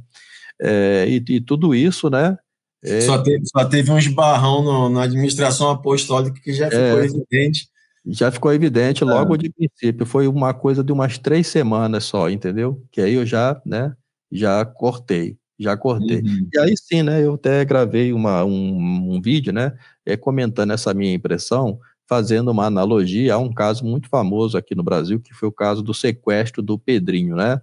e tudo isso, né, é, Só teve um esbarrão na administração apostólica que já ficou é, evidente. Já ficou evidente logo É. de princípio, foi uma coisa de umas 3 semanas só, entendeu? Que aí eu já, né, já cortei. Uhum. E aí sim, né, eu até gravei um vídeo, né, comentando essa minha impressão, fazendo uma analogia a um caso muito famoso aqui no Brasil, que foi o caso do sequestro do Pedrinho, né?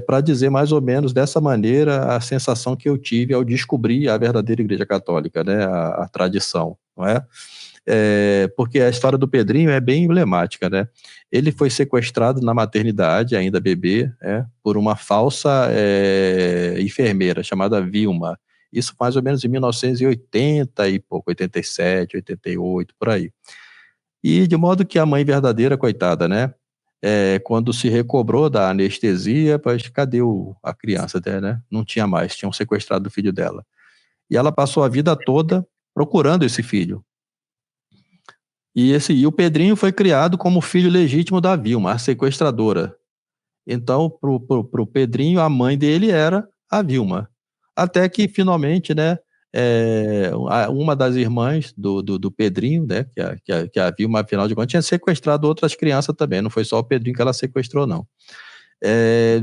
Para dizer mais ou menos dessa maneira a sensação que eu tive ao descobrir a verdadeira Igreja Católica, né, a tradição, não é? Porque a história do Pedrinho é bem emblemática, né? Ele foi sequestrado na maternidade, ainda bebê, por uma falsa enfermeira chamada Vilma. Isso mais ou menos em 1980 e pouco, 87, 88, por aí. E de modo que a mãe verdadeira, coitada, né? Quando se recobrou da anestesia, pois cadê a criança dela, né? Não tinha mais, tinham sequestrado o filho dela. E ela passou a vida toda procurando esse filho. E o Pedrinho foi criado como filho legítimo da Vilma, a sequestradora. Então, pro Pedrinho, a mãe dele era a Vilma. Até que, finalmente, né, uma das irmãs do Pedrinho, né, que a Vilma, afinal de contas, tinha sequestrado outras crianças também, não foi só o Pedrinho que ela sequestrou, não.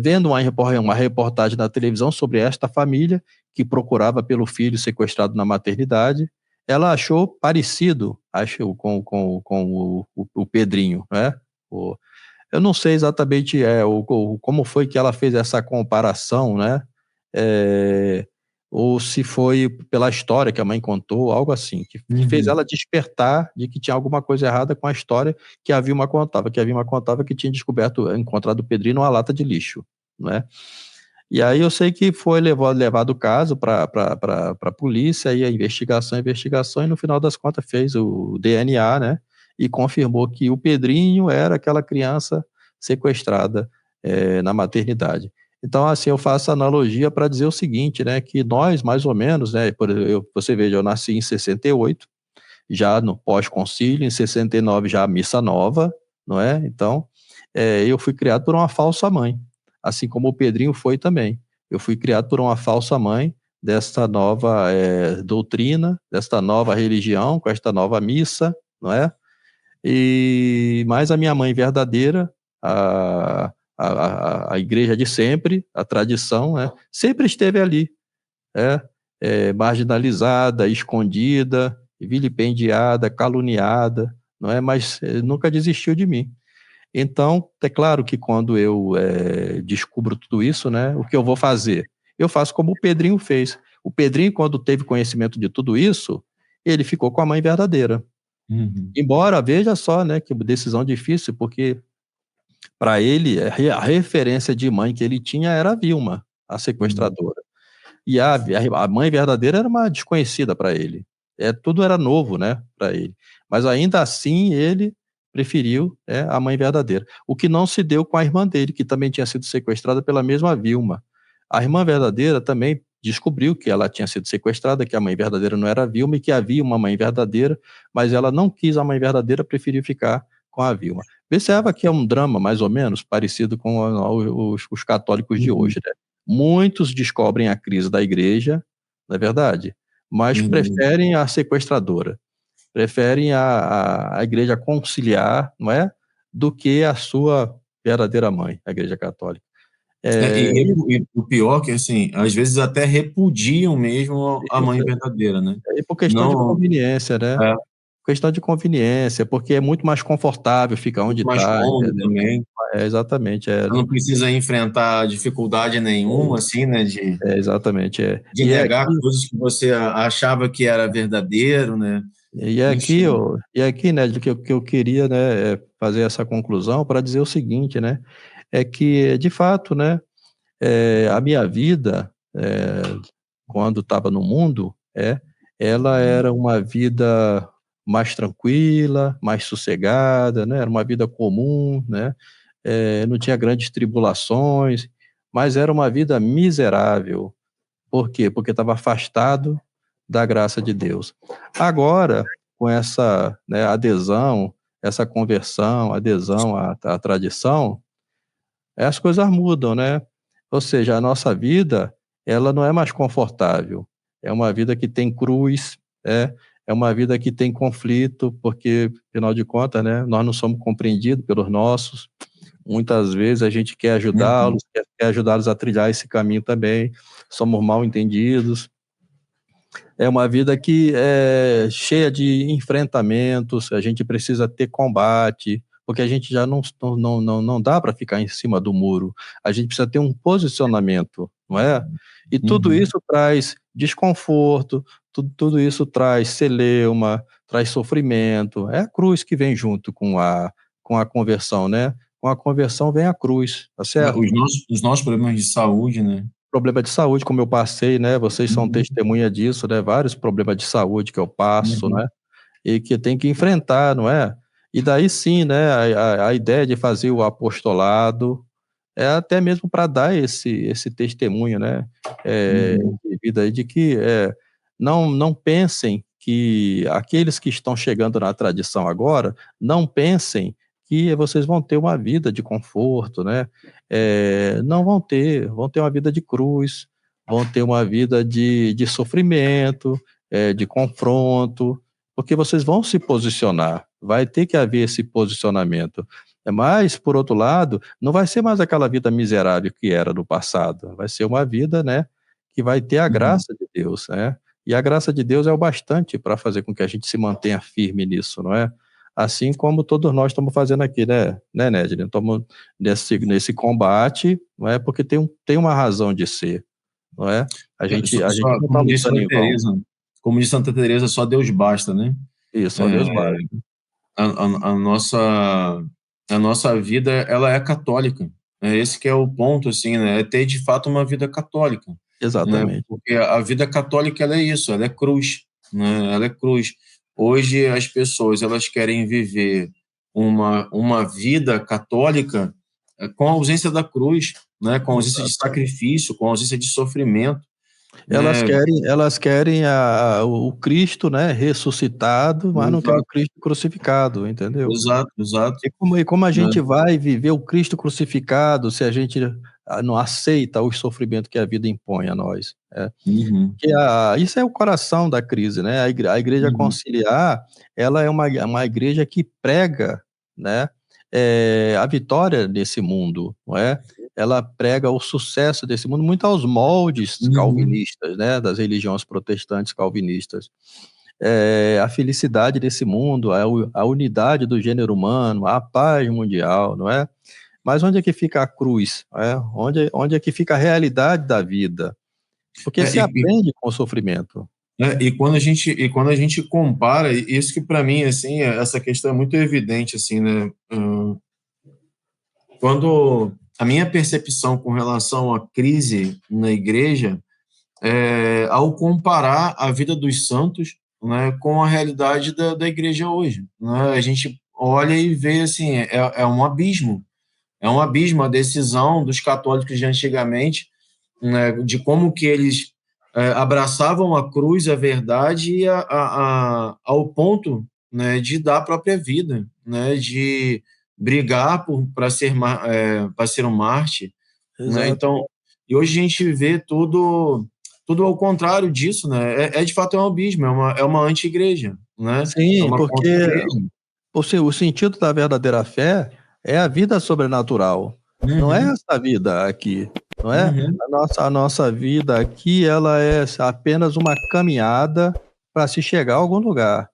Vendo uma reportagem na televisão sobre esta família, que procurava pelo filho sequestrado na maternidade, ela achou parecido com o Pedrinho, né? Eu não sei exatamente como foi que ela fez essa comparação, né? É, ou se foi pela história que a mãe contou, algo assim, que fez Uhum. ela despertar de que tinha alguma coisa errada com a história que a Vilma contava que tinha encontrado o Pedrinho numa lata de lixo, né? E aí eu sei que foi levado o caso para a polícia e a investigação, e no final das contas fez o DNA, né? E confirmou que o Pedrinho era aquela criança sequestrada na maternidade. Então, assim, eu faço analogia para dizer o seguinte, né? Que nós, mais ou menos, né? Você veja, eu nasci em 68, já no pós-concílio, em 69 já a missa nova, não é? Então, eu fui criado por uma falsa mãe, assim como o Pedrinho foi também. Eu fui criado por uma falsa mãe desta nova doutrina, desta nova religião, com esta nova missa, não é? E mais a minha mãe verdadeira, a igreja de sempre, a tradição, né? Sempre esteve ali, é, marginalizada, escondida, vilipendiada, caluniada, não é? Mas nunca desistiu de mim. Então, é claro que quando eu descubro tudo isso, né, o que eu vou fazer? Eu faço como o Pedrinho fez. O Pedrinho, quando teve conhecimento de tudo isso, ele ficou com a mãe verdadeira. Uhum. Embora, veja só, né, que decisão difícil, porque para ele, a referência de mãe que ele tinha era a Vilma, a Uhum. sequestradora. E a mãe verdadeira era uma desconhecida para ele. Tudo era novo, né, para ele. Mas ainda assim ele preferiu, a mãe verdadeira. O que não se deu com a irmã dele, que também tinha sido sequestrada pela mesma Vilma. A irmã verdadeira também descobriu que ela tinha sido sequestrada, que a mãe verdadeira não era a Vilma e que havia uma mãe verdadeira, mas ela não quis a mãe verdadeira, preferiu ficar com a Vilma. Observa que é um drama mais ou menos parecido com os católicos de Uhum. hoje, né? Muitos descobrem a crise da igreja, não é verdade? Mas Verdade. preferem a sequestradora, preferem a igreja conciliar, não é? Do que a sua verdadeira mãe, a igreja católica. E o pior que, assim, às vezes até repudiam mesmo a mãe Isso, verdadeira, né? por questão de Não, conveniência, né? é Questão de conveniência, porque é muito mais confortável ficar onde muito mais está, cômodo entendeu? também. Exatamente, Você não precisa enfrentar dificuldade nenhuma, assim, né, exatamente, de negar coisas que você achava que era verdadeiro, né? Enfim. E aqui, né, que eu queria, né, fazer essa conclusão para dizer o seguinte, né, é que, de fato, né, a minha vida, quando estava no mundo, ela era uma vida mais tranquila, mais sossegada, né, era uma vida comum, né, não tinha grandes tribulações, mas era uma vida miserável. Por quê? Porque estava afastado da graça de Deus. Agora, com essa, né, adesão, essa conversão, adesão à tradição, as coisas mudam, né? Ou seja, a nossa vida, ela não é mais confortável. É uma vida que tem cruz, é uma vida que tem conflito, porque, afinal de contas, né, nós não somos compreendidos pelos nossos. Muitas vezes a gente quer Uhum. ajudá-los, quer ajudá-los a trilhar esse caminho também, somos mal entendidos. É uma vida que é cheia de enfrentamentos, a gente precisa ter combate, porque a gente já não dá para ficar em cima do muro, a gente precisa ter um posicionamento, não é? E tudo Uhum. isso traz desconforto, tudo isso traz celeuma, traz sofrimento, é a cruz que vem junto com a conversão, né? Com a conversão vem a cruz, tá certo? Os nossos problemas de saúde, né? Problema de saúde, como eu passei, né, vocês são Uhum. testemunha disso, né, vários problemas de saúde que eu passo, Uhum. né, e que tem que enfrentar, não é? E daí sim, né, a ideia de fazer o apostolado é até mesmo para dar esse testemunho, né, Uhum. de vida aí, de que, não pensem que aqueles que estão chegando na tradição agora, não pensem que vocês vão ter uma vida de conforto, né, não vão ter uma vida de cruz, vão ter uma vida de sofrimento, de confronto, porque vocês vão se posicionar, vai ter que haver esse posicionamento. Mas, por outro lado, não vai ser mais aquela vida miserável que era no passado, vai ser uma vida, né, que vai ter a Uhum. graça de Deus, né, e a graça de Deus é o bastante para fazer com que a gente se mantenha firme nisso, não é? Assim como todos nós estamos fazendo aqui, né, Nedley? Estamos nesse combate, não é? Porque tem uma razão de ser, não é? A gente não está lutando em vão. Como diz Santa Teresa, só Deus basta, né? Isso, ó É, Deus basta. a nossa vida, ela é católica. É esse que é o ponto, assim, né? É ter de fato uma vida católica, né? Exatamente. Porque a vida católica, ela é isso, ela é cruz, né? Ela é cruz. Hoje as pessoas, elas querem viver uma vida católica com a ausência da cruz, né? Com a ausência de Exato. sacrifício, com a ausência de sofrimento, né? Elas querem o Cristo, né, ressuscitado, mas não quer o Exato, Cristo crucificado, entendeu? exato, exato, E como a né? gente vai viver o Cristo crucificado se a gente não aceita o sofrimento que a vida impõe a nós? Uhum, Isso é o coração da crise, né? A igreja uhum, conciliar, ela é uma igreja que prega, né, a vitória desse mundo, não é? Ela prega o sucesso desse mundo muito aos moldes uhum. calvinistas, né, das religiões protestantes calvinistas. a felicidade desse mundo, a unidade do gênero humano, a paz mundial, não é? Mas onde é que fica a cruz? Onde é que fica a realidade da vida? Porque se aprende com o sofrimento. Quando a gente compara, isso que para mim, assim, essa questão é muito evidente, assim, né? Quando a minha percepção com relação à crise na igreja ao comparar a vida dos santos, né, com a realidade da igreja hoje, né? A gente olha e vê, assim, é um abismo. É um abismo a decisão dos católicos de antigamente, né, de como que eles abraçavam a cruz, a verdade, ao ponto, né, de dar a própria vida, né, de brigar para ser um mártir, né? Exato. Então, e hoje a gente vê tudo ao contrário disso, né? De fato um abismo, é uma anti-igreja, né? É Sim, uma porque contra-igreja. o sentido da verdadeira fé é a vida sobrenatural. Não é Uhum, essa vida aqui, não é? uhum, A nossa vida aqui, ela é apenas uma caminhada para se chegar a algum lugar.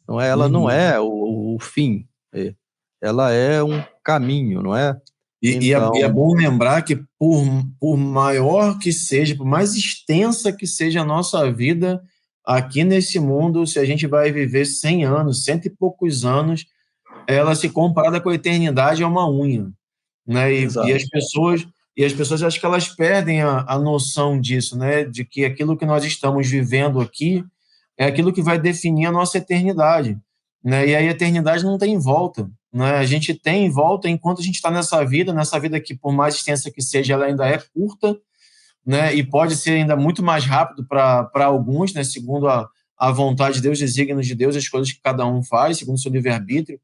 Não é? Ela não uhum. é o fim. Ela é um caminho, não é? E é Então, bom lembrar que por maior que seja, por mais extensa que seja a nossa vida aqui nesse mundo, se a gente vai viver 100 anos, cento e poucos anos, ela se comparada com a eternidade é uma unha, né? exato. E as pessoas acho que elas perdem a noção disso, né? De que aquilo que nós estamos vivendo aqui é aquilo que vai definir a nossa eternidade, né? E a eternidade não tem volta, né? A gente tem volta enquanto a gente está nessa vida que por mais extensa que seja, ela ainda é curta, né? E pode ser ainda muito mais rápido para alguns, né? Segundo a vontade de Deus, os desígnios de Deus, as coisas que cada um faz, segundo o seu livre-arbítrio,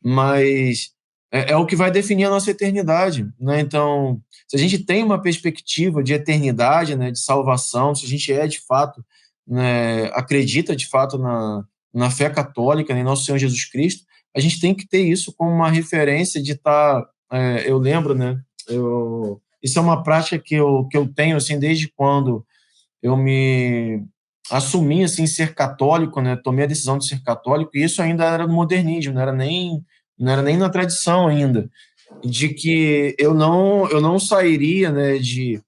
mas é o que vai definir a nossa eternidade, né? Então, se a gente tem uma perspectiva de eternidade, né, de salvação, se a gente de fato, né, acredita de fato na fé católica, né, em nosso Senhor Jesus Cristo, a gente tem que ter isso como uma referência de estar, eu lembro, né, isso é uma prática que eu tenho, assim, desde quando eu me assumi, assim, ser católico, né, tomei a decisão de ser católico, e isso ainda era no modernismo, não era nem na tradição ainda, de que eu não sairia, né, de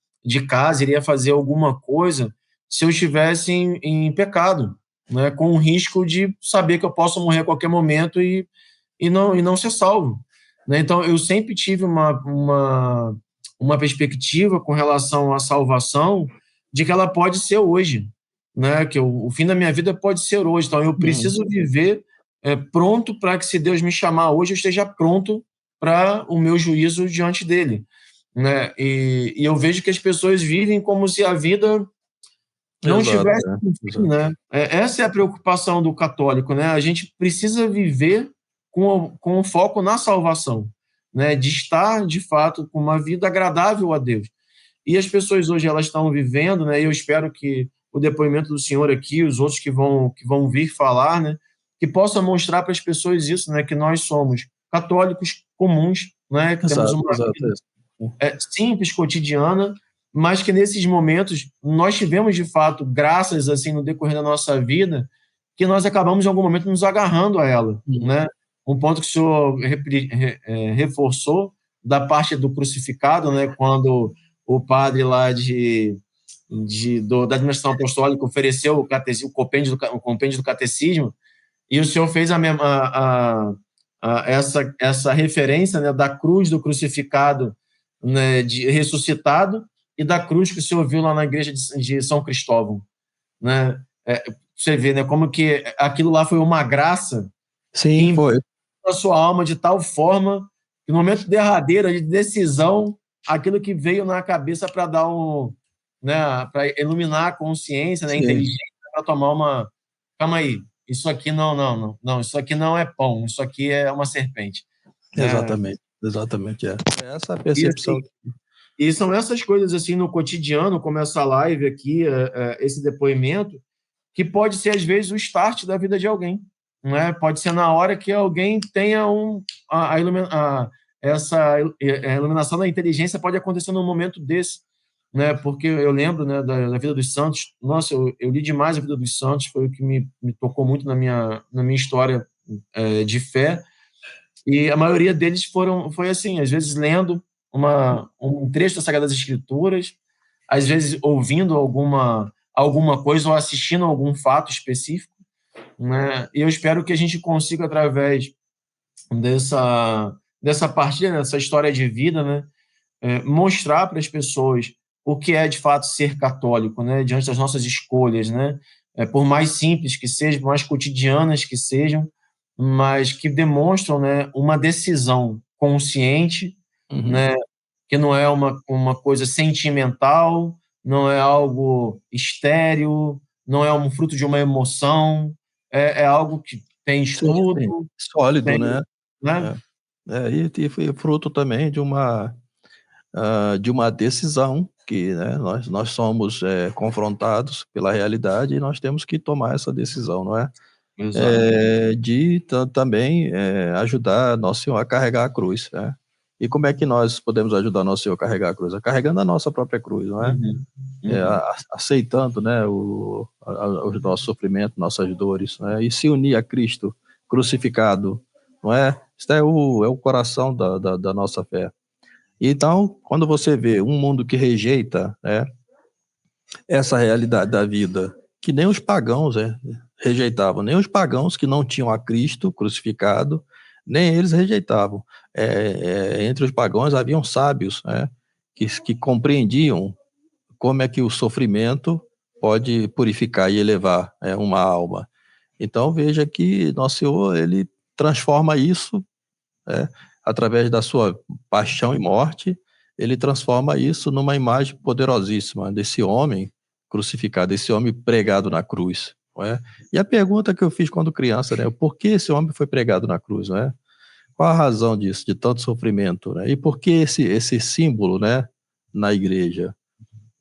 casa, iria fazer alguma coisa se eu estivesse em pecado, né, com o risco de saber que eu posso morrer a qualquer momento e não ser salvo, né? Então, eu sempre tive uma perspectiva com relação à salvação de que ela pode ser hoje, né? Que o fim da minha vida pode ser hoje. Então, eu Uhum. preciso viver pronto para que, se Deus me chamar hoje, eu esteja pronto para o meu juízo diante dele, né? E eu vejo que as pessoas vivem como se a vida não Exato, tivesse um fim, exato. né? Essa é a preocupação do católico, né? A gente precisa viver com o foco na salvação, né? De estar, de fato, com uma vida agradável a Deus. E as pessoas hoje elas estão vivendo, né? E eu espero que o depoimento do senhor aqui, os outros que vão vir falar, né? Que possa mostrar para as pessoas isso, né? Que nós somos católicos comuns, né? Que temos Exato, uma exato. vida simples, cotidiana, mas que nesses momentos nós tivemos de fato graças assim no decorrer da nossa vida que nós acabamos em algum momento nos agarrando a ela, Uhum. né? Um ponto que o senhor reforçou da parte do crucificado, né? Quando o padre lá da administração apostólica ofereceu o compêndio do catecismo, e o senhor fez essa referência, né, da cruz do crucificado, né, ressuscitado, e da cruz que o senhor viu lá na igreja de São Cristóvão, né? Você vê, né, como que aquilo lá foi uma graça que Sim, impactou foi. a sua alma de tal forma que no momento derradeiro de decisão, aquilo que veio na cabeça para dar né, para iluminar a consciência, né, a Sim, inteligência, para tomar calma aí, isso aqui não, não, não, não, isso aqui não é pão, isso aqui é uma serpente, né? exatamente, exatamente, é. É essa a E assim, percepção. e são essas coisas assim no cotidiano, como essa live aqui, esse depoimento, que pode ser às vezes o start da vida de alguém, né? Pode ser na hora que alguém tenha essa a iluminação da inteligência pode acontecer num momento desse, né? Porque eu lembro, né, da vida dos santos. Nossa, eu li demais a vida dos santos, foi o que me tocou muito na minha história de fé. E a maioria deles foi assim, às vezes lendo um trecho das Sagradas Escrituras, às vezes ouvindo alguma coisa ou assistindo a algum fato específico, né? E eu espero que a gente consiga, através dessa partilha, dessa história de vida, né, mostrar para as pessoas o que é de fato ser católico, né, diante das nossas escolhas, né, por mais simples que sejam, por mais cotidianas que sejam, mas que demonstram, né, uma decisão consciente, Uhum. né, que não é uma coisa sentimental, não é algo estéril, não é um fruto de uma emoção, é algo que tem Sim, sim. estudo, Sólido, tem, né. né? É. E foi fruto também de uma decisão que, né, nós somos, confrontados pela realidade e nós temos que tomar essa decisão, não é? Exato. De também, ajudar Nosso Senhor a carregar a cruz, né. E como é que nós podemos ajudar Nosso Senhor a carregar a cruz? É carregando a nossa própria cruz, não é? Uhum, uhum. Aceitando, né, os nossos sofrimentos, nossas dores, né, e se unir a Cristo crucificado, não é? Isso é o coração da nossa fé. Então, quando você vê um mundo que rejeita, né, essa realidade da vida, que nem os pagãos rejeitavam, nem os pagãos que não tinham a Cristo crucificado, nem eles rejeitavam. Entre os pagãos haviam sábios, né, que compreendiam como é que o sofrimento pode purificar e elevar uma alma. Então veja que Nosso Senhor, ele transforma isso, né, através da sua paixão e morte, ele transforma isso numa imagem poderosíssima desse homem crucificado, desse homem pregado na cruz, não é? E a pergunta que eu fiz quando criança, né, por que esse homem foi pregado na cruz, não é? Qual a razão disso, de tanto sofrimento, né? E por que esse símbolo, né, na igreja?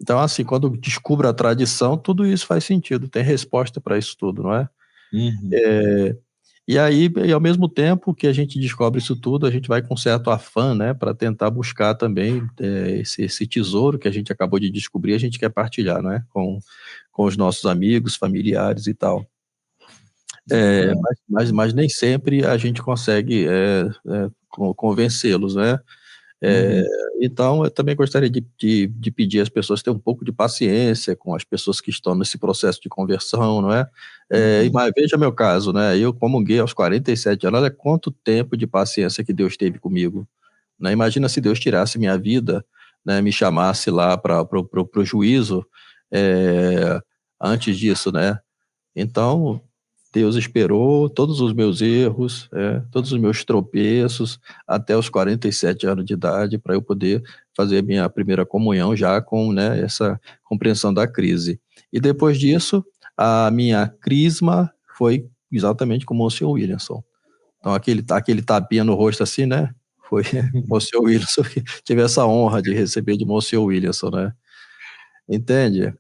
Então, assim, quando descubro a tradição, tudo isso faz sentido, tem resposta para isso tudo, não é? Uhum. É, e aí, e ao mesmo tempo que a gente descobre isso tudo, a gente vai com certo afã, né, para tentar buscar também esse tesouro que a gente acabou de descobrir, a gente quer partilhar, né, com os nossos amigos, familiares e tal. É. Mas nem sempre a gente consegue convencê-los, né? É, Uhum. então, eu também gostaria de pedir às pessoas ter um pouco de paciência com as pessoas que estão nesse processo de conversão, não é? Uhum. Mas veja meu caso, né? Eu comunguei aos 47 anos, olha quanto tempo de paciência que Deus teve comigo, né? Imagina se Deus tirasse minha vida, né? Me chamasse lá para o juízo antes disso, né? Então, Deus esperou todos os meus erros, todos os meus tropeços, até os 47 anos de idade, para eu poder fazer a minha primeira comunhão já com, né, essa compreensão da crise. E depois disso, a minha crisma foi exatamente com o Monsenhor Williamson. Então, aquele tapinha no rosto assim, né? Foi o Monsenhor Williamson que tive essa honra de receber de Monsenhor Williamson, né? Entende?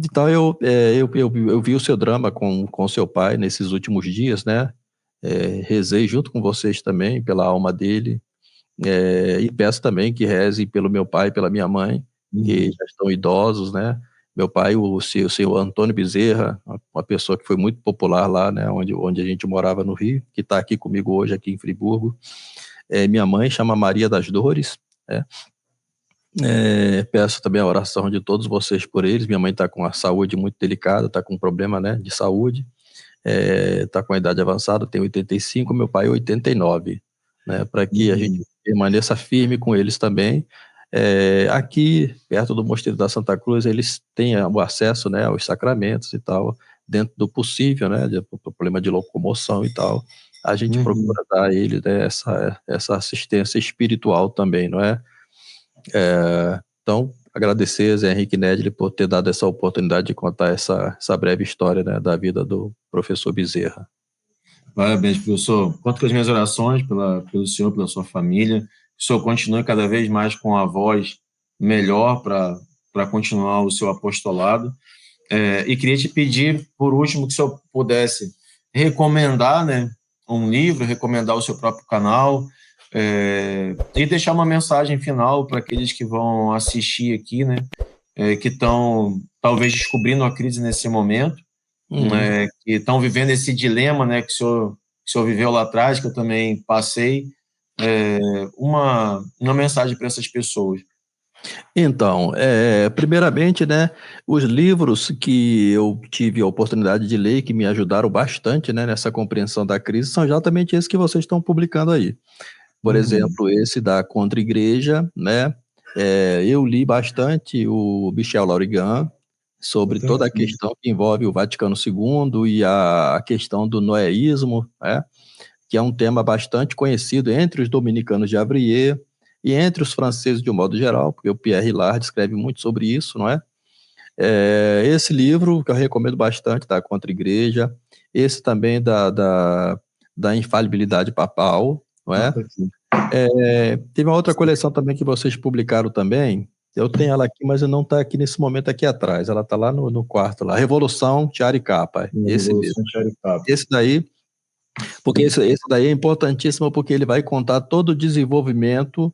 Então eu vi o seu drama com seu pai nesses últimos dias, né? Rezei junto com vocês também pela alma dele, e peço também que rezem pelo meu pai e pela minha mãe, que Uhum. já estão idosos, né? Meu pai, o senhor Antônio Bezerra, uma pessoa que foi muito popular lá, né? Onde a gente morava no Rio, que está aqui comigo hoje aqui em Friburgo. Minha mãe chama Maria das Dores, né? Peço também a oração de todos vocês por eles. Minha mãe está com a saúde muito delicada, está com um problema, né, de saúde, está com a idade avançada, tem 85, meu pai 89, né, para que a gente Uhum. permaneça firme com eles também. Aqui, perto do Mosteiro da Santa Cruz, eles têm o acesso, né, aos sacramentos e tal, dentro do possível, né, problema de locomoção e tal. A gente Uhum. procura dar a eles, né, essa assistência espiritual também, não é? Então, agradecer a Zé Henrique Nedley por ter dado essa oportunidade de contar essa breve história, né, da vida do professor Bezerra. Parabéns, professor. Conto com as minhas orações pelo senhor, pela sua família. Que o senhor continue cada vez mais com a voz melhor para continuar o seu apostolado. E queria te pedir, por último, que o senhor pudesse recomendar, né, um livro, recomendar o seu próprio canal, E deixar uma mensagem final para aqueles que vão assistir aqui, né? Que estão talvez descobrindo a crise nesse momento, que estão vivendo esse dilema, né? Que o senhor viveu lá atrás, que eu também passei. Uma mensagem para essas pessoas. Então, primeiramente, né, os livros que eu tive a oportunidade de ler, que me ajudaram bastante, né, nessa compreensão da crise, são exatamente esses que vocês estão publicando aí. Por exemplo, esse da Contra-Igreja, né, eu li bastante o Michel Laurigan, sobre toda a questão que envolve o Vaticano II e a questão do noéismo, né, que é um tema bastante conhecido entre os dominicanos de Avrier e entre os franceses de um modo geral, porque o Pierre Lard escreve muito sobre isso, não é? Esse livro que eu recomendo bastante, da Contra-Igreja, esse também da infalibilidade papal, não é? Teve uma outra coleção também que vocês publicaram também, eu tenho ela aqui, mas não está aqui nesse momento aqui atrás, ela está lá no quarto, lá, Revolução, Tiara e Capa, esse mesmo. Esse daí, porque esse daí é importantíssimo, porque ele vai contar todo o desenvolvimento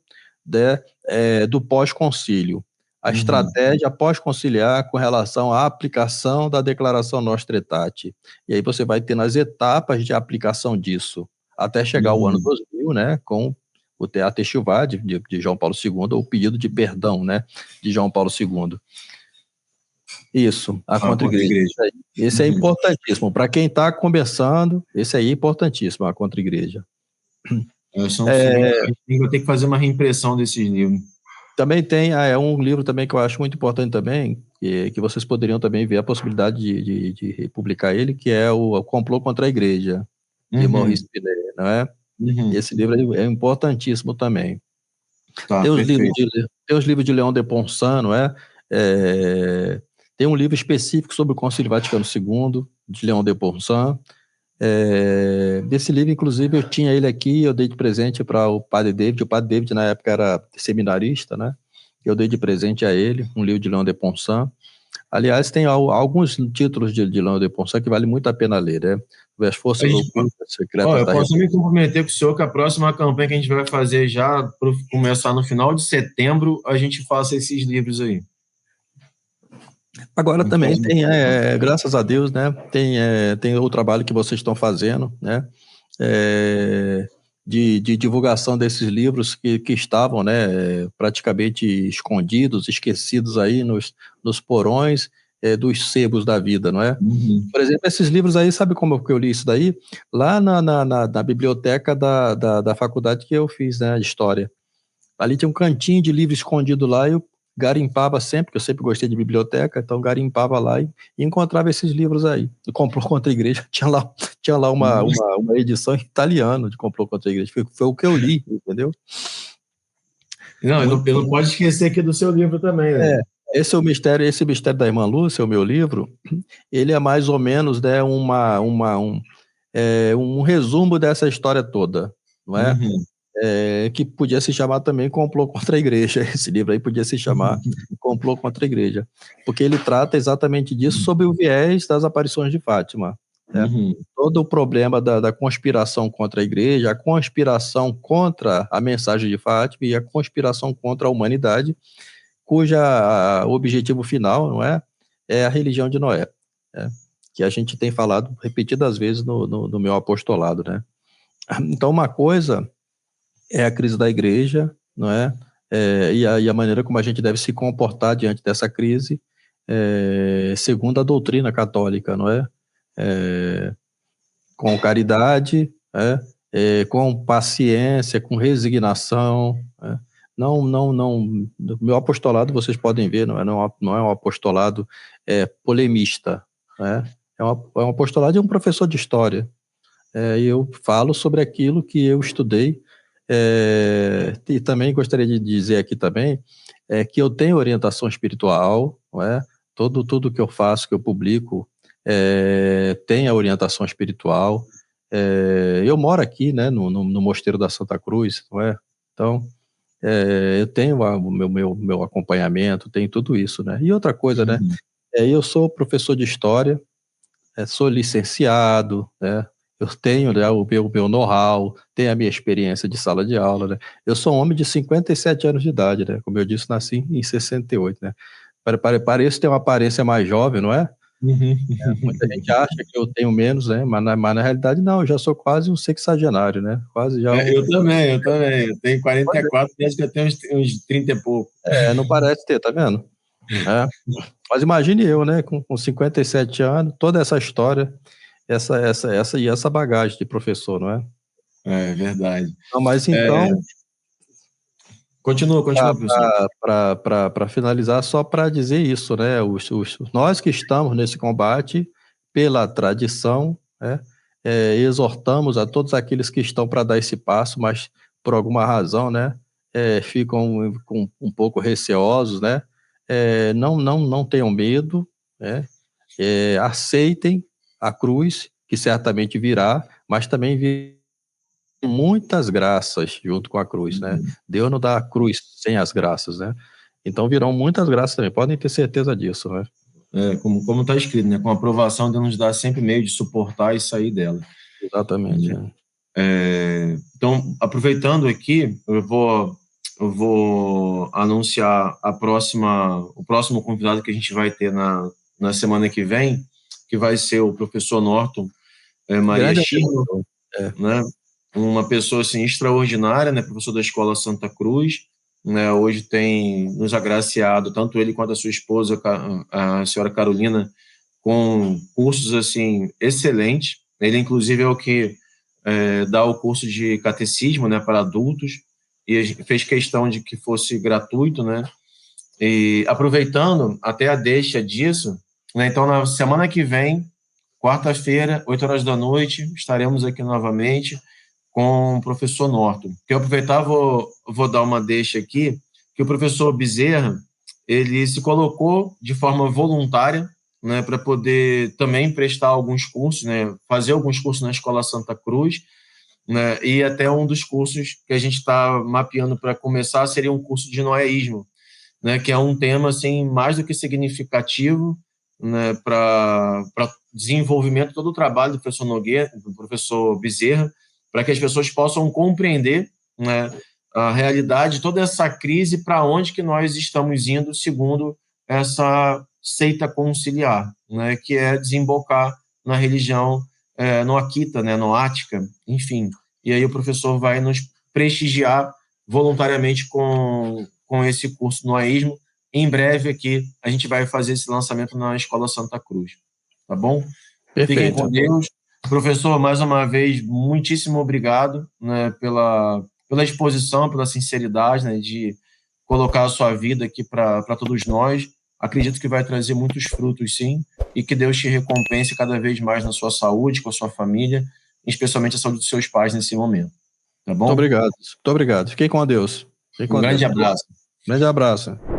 do pós-concílio, a estratégia pós-conciliar com relação à aplicação da Declaração Nostra Aetate. E aí você vai ter as etapas de aplicação disso, até chegar ao ano 2000, né, com o Teatro Chuvá de João Paulo II, ou o pedido de perdão, né, de João Paulo II. Isso, a Contra-Igreja. Esse é importantíssimo. Para quem está começando, esse aí é importantíssimo, a Contra-Igreja. Eu vou ter que fazer uma reimpressão desses livros. Também tem um livro também que eu acho muito importante também, que vocês poderiam também ver a possibilidade de republicar ele, que é o Complô contra a Igreja, de Maurice Pinet, não é? Esse livro é importantíssimo também. Tá, tem os livros de Leão de Ponsard, não é? Tem um livro específico sobre o Concílio Vaticano II, de Leão de Ponsard. Desse livro, inclusive, eu tinha ele aqui, eu dei de presente para o Padre David. O Padre David, na época, era seminarista, né? Eu dei de presente a ele, um livro de Leão de Ponsard. Aliás, tem alguns títulos de Leão de Ponsard que vale muito a pena ler, né? As Forças Ocultas Secretas da Eu posso me comprometer com o senhor que a próxima campanha que a gente vai fazer já, para começar no final de setembro, a gente faça esses livros aí. Agora também tem, graças a Deus, né, tem o trabalho que vocês estão fazendo, né, de divulgação desses livros que estavam, né, praticamente escondidos, esquecidos aí nos porões dos sebos da vida, não é? Por exemplo, esses livros aí, sabe como que eu li isso daí? Lá na biblioteca da faculdade que eu fiz, né, de História. Ali tinha um cantinho de livro escondido lá, e eu garimpava sempre, porque eu sempre gostei de biblioteca, então garimpava lá e encontrava esses livros aí. E Complô contra a Igreja, tinha lá uma edição em italiano de Complô contra a Igreja, foi o que eu li, entendeu? Não, eu não pode esquecer aqui do seu livro também, né? Esse Mistério da Irmã Lúcia, o meu livro, ele é mais ou menos, né, um resumo dessa história toda, não é? Que podia se chamar também Complô contra a Igreja. Esse livro aí podia se chamar Complô contra a Igreja, porque ele trata exatamente disso sob o viés das aparições de Fátima. Né? Todo o problema da conspiração contra a Igreja, a conspiração contra a mensagem de Fátima e a conspiração contra a humanidade, cuja objetivo final, não é a religião de Noé, né? Que a gente tem falado repetidas vezes no meu apostolado, né? Então, uma coisa é a crise da igreja, não é? E a maneira como a gente deve se comportar diante dessa crise, segundo a doutrina católica, não é? Com caridade, com paciência, com resignação. Não, meu apostolado, vocês podem ver, não é um apostolado polemista, né? É um apostolado de um professor de história. E eu falo sobre aquilo que eu estudei. E também gostaria de dizer aqui também que eu tenho orientação espiritual, não é? Tudo que eu faço, que eu publico, tem a orientação espiritual. Eu moro aqui, né, no Mosteiro da Santa Cruz, não é? Então, eu tenho o meu acompanhamento, tem tudo isso, né? E outra coisa, né? Eu sou professor de história, sou licenciado, né? Eu tenho, né, o meu know-how, tenho a minha experiência de sala de aula, né? Eu sou um homem de 57 anos de idade, né? Como eu disse, nasci em 68, né? Pareço ter uma aparência mais jovem, não é? Uhum. Muita gente acha que eu tenho menos, né? Mas na realidade não, eu já sou quase um sexagenário, né? Quase já um... Eu também. Eu tenho 44, desde que eu tenho uns 30 e pouco. Não parece ter, tá vendo? É. Mas imagine eu, né? Com 57 anos, toda essa história, essa bagagem de professor, não é? É verdade. Não, mas então, Continua, professor. para finalizar, só para dizer isso, né? Nós que estamos nesse combate pela tradição, né? Exortamos a todos aqueles que estão para dar esse passo, mas por alguma razão, né? Ficam um pouco receosos, né? Não tenham medo, né? Aceitem a cruz, que certamente virá, mas também muitas graças junto com a cruz, né? Deus não dá a cruz sem as graças, né? Então virão muitas graças também, podem ter certeza disso, né? Como está escrito, né? Com a aprovação, Deus nos dá sempre meio de suportar e sair dela. Exatamente. Então, aproveitando aqui, eu vou anunciar o próximo convidado que a gente vai ter na semana que vem, que vai ser o professor Norton Maria Grande Chino, amigo. né? Uma pessoa assim extraordinária, né? Professor da Escola Santa Cruz, né? Hoje tem nos agraciado tanto ele quanto a sua esposa, a senhora Carolina, com cursos assim excelentes. Ele inclusive é o que dá o curso de catecismo, né, para adultos, e a gente fez questão de que fosse gratuito, né? E aproveitando até a deixa disso, né? Então na semana que vem, quarta-feira, 8 horas da noite, estaremos aqui novamente com o professor Norton. Eu aproveitar, vou dar uma deixa aqui, que o professor Bezerra, ele se colocou de forma voluntária, né, para poder também prestar alguns cursos, né, fazer alguns cursos na Escola Santa Cruz, né, e até um dos cursos que a gente está mapeando para começar seria um curso de noéismo, né, que é um tema assim mais do que significativo, né, para desenvolvimento de todo o trabalho do professor Nogueira, do professor Bezerra, para que as pessoas possam compreender, né, a realidade, toda essa crise, para onde que nós estamos indo, segundo essa seita conciliar, né, que é desembocar na religião noaquita, né, noática, enfim. E aí o professor vai nos prestigiar voluntariamente com esse curso no AISMO. Em breve aqui a gente vai fazer esse lançamento na Escola Santa Cruz. Tá bom? Fiquem com Perfeito. Deus. Professor, mais uma vez, muitíssimo obrigado, né, pela exposição, pela sinceridade, né, de colocar a sua vida aqui para todos nós. Acredito que vai trazer muitos frutos, sim, e que Deus te recompense cada vez mais na sua saúde, com a sua família, especialmente a saúde dos seus pais nesse momento. Tá Muito bom? obrigado. Muito obrigado. Fiquem com Deus. Fiquem Um com Deus. grande abraço. Grande abraço.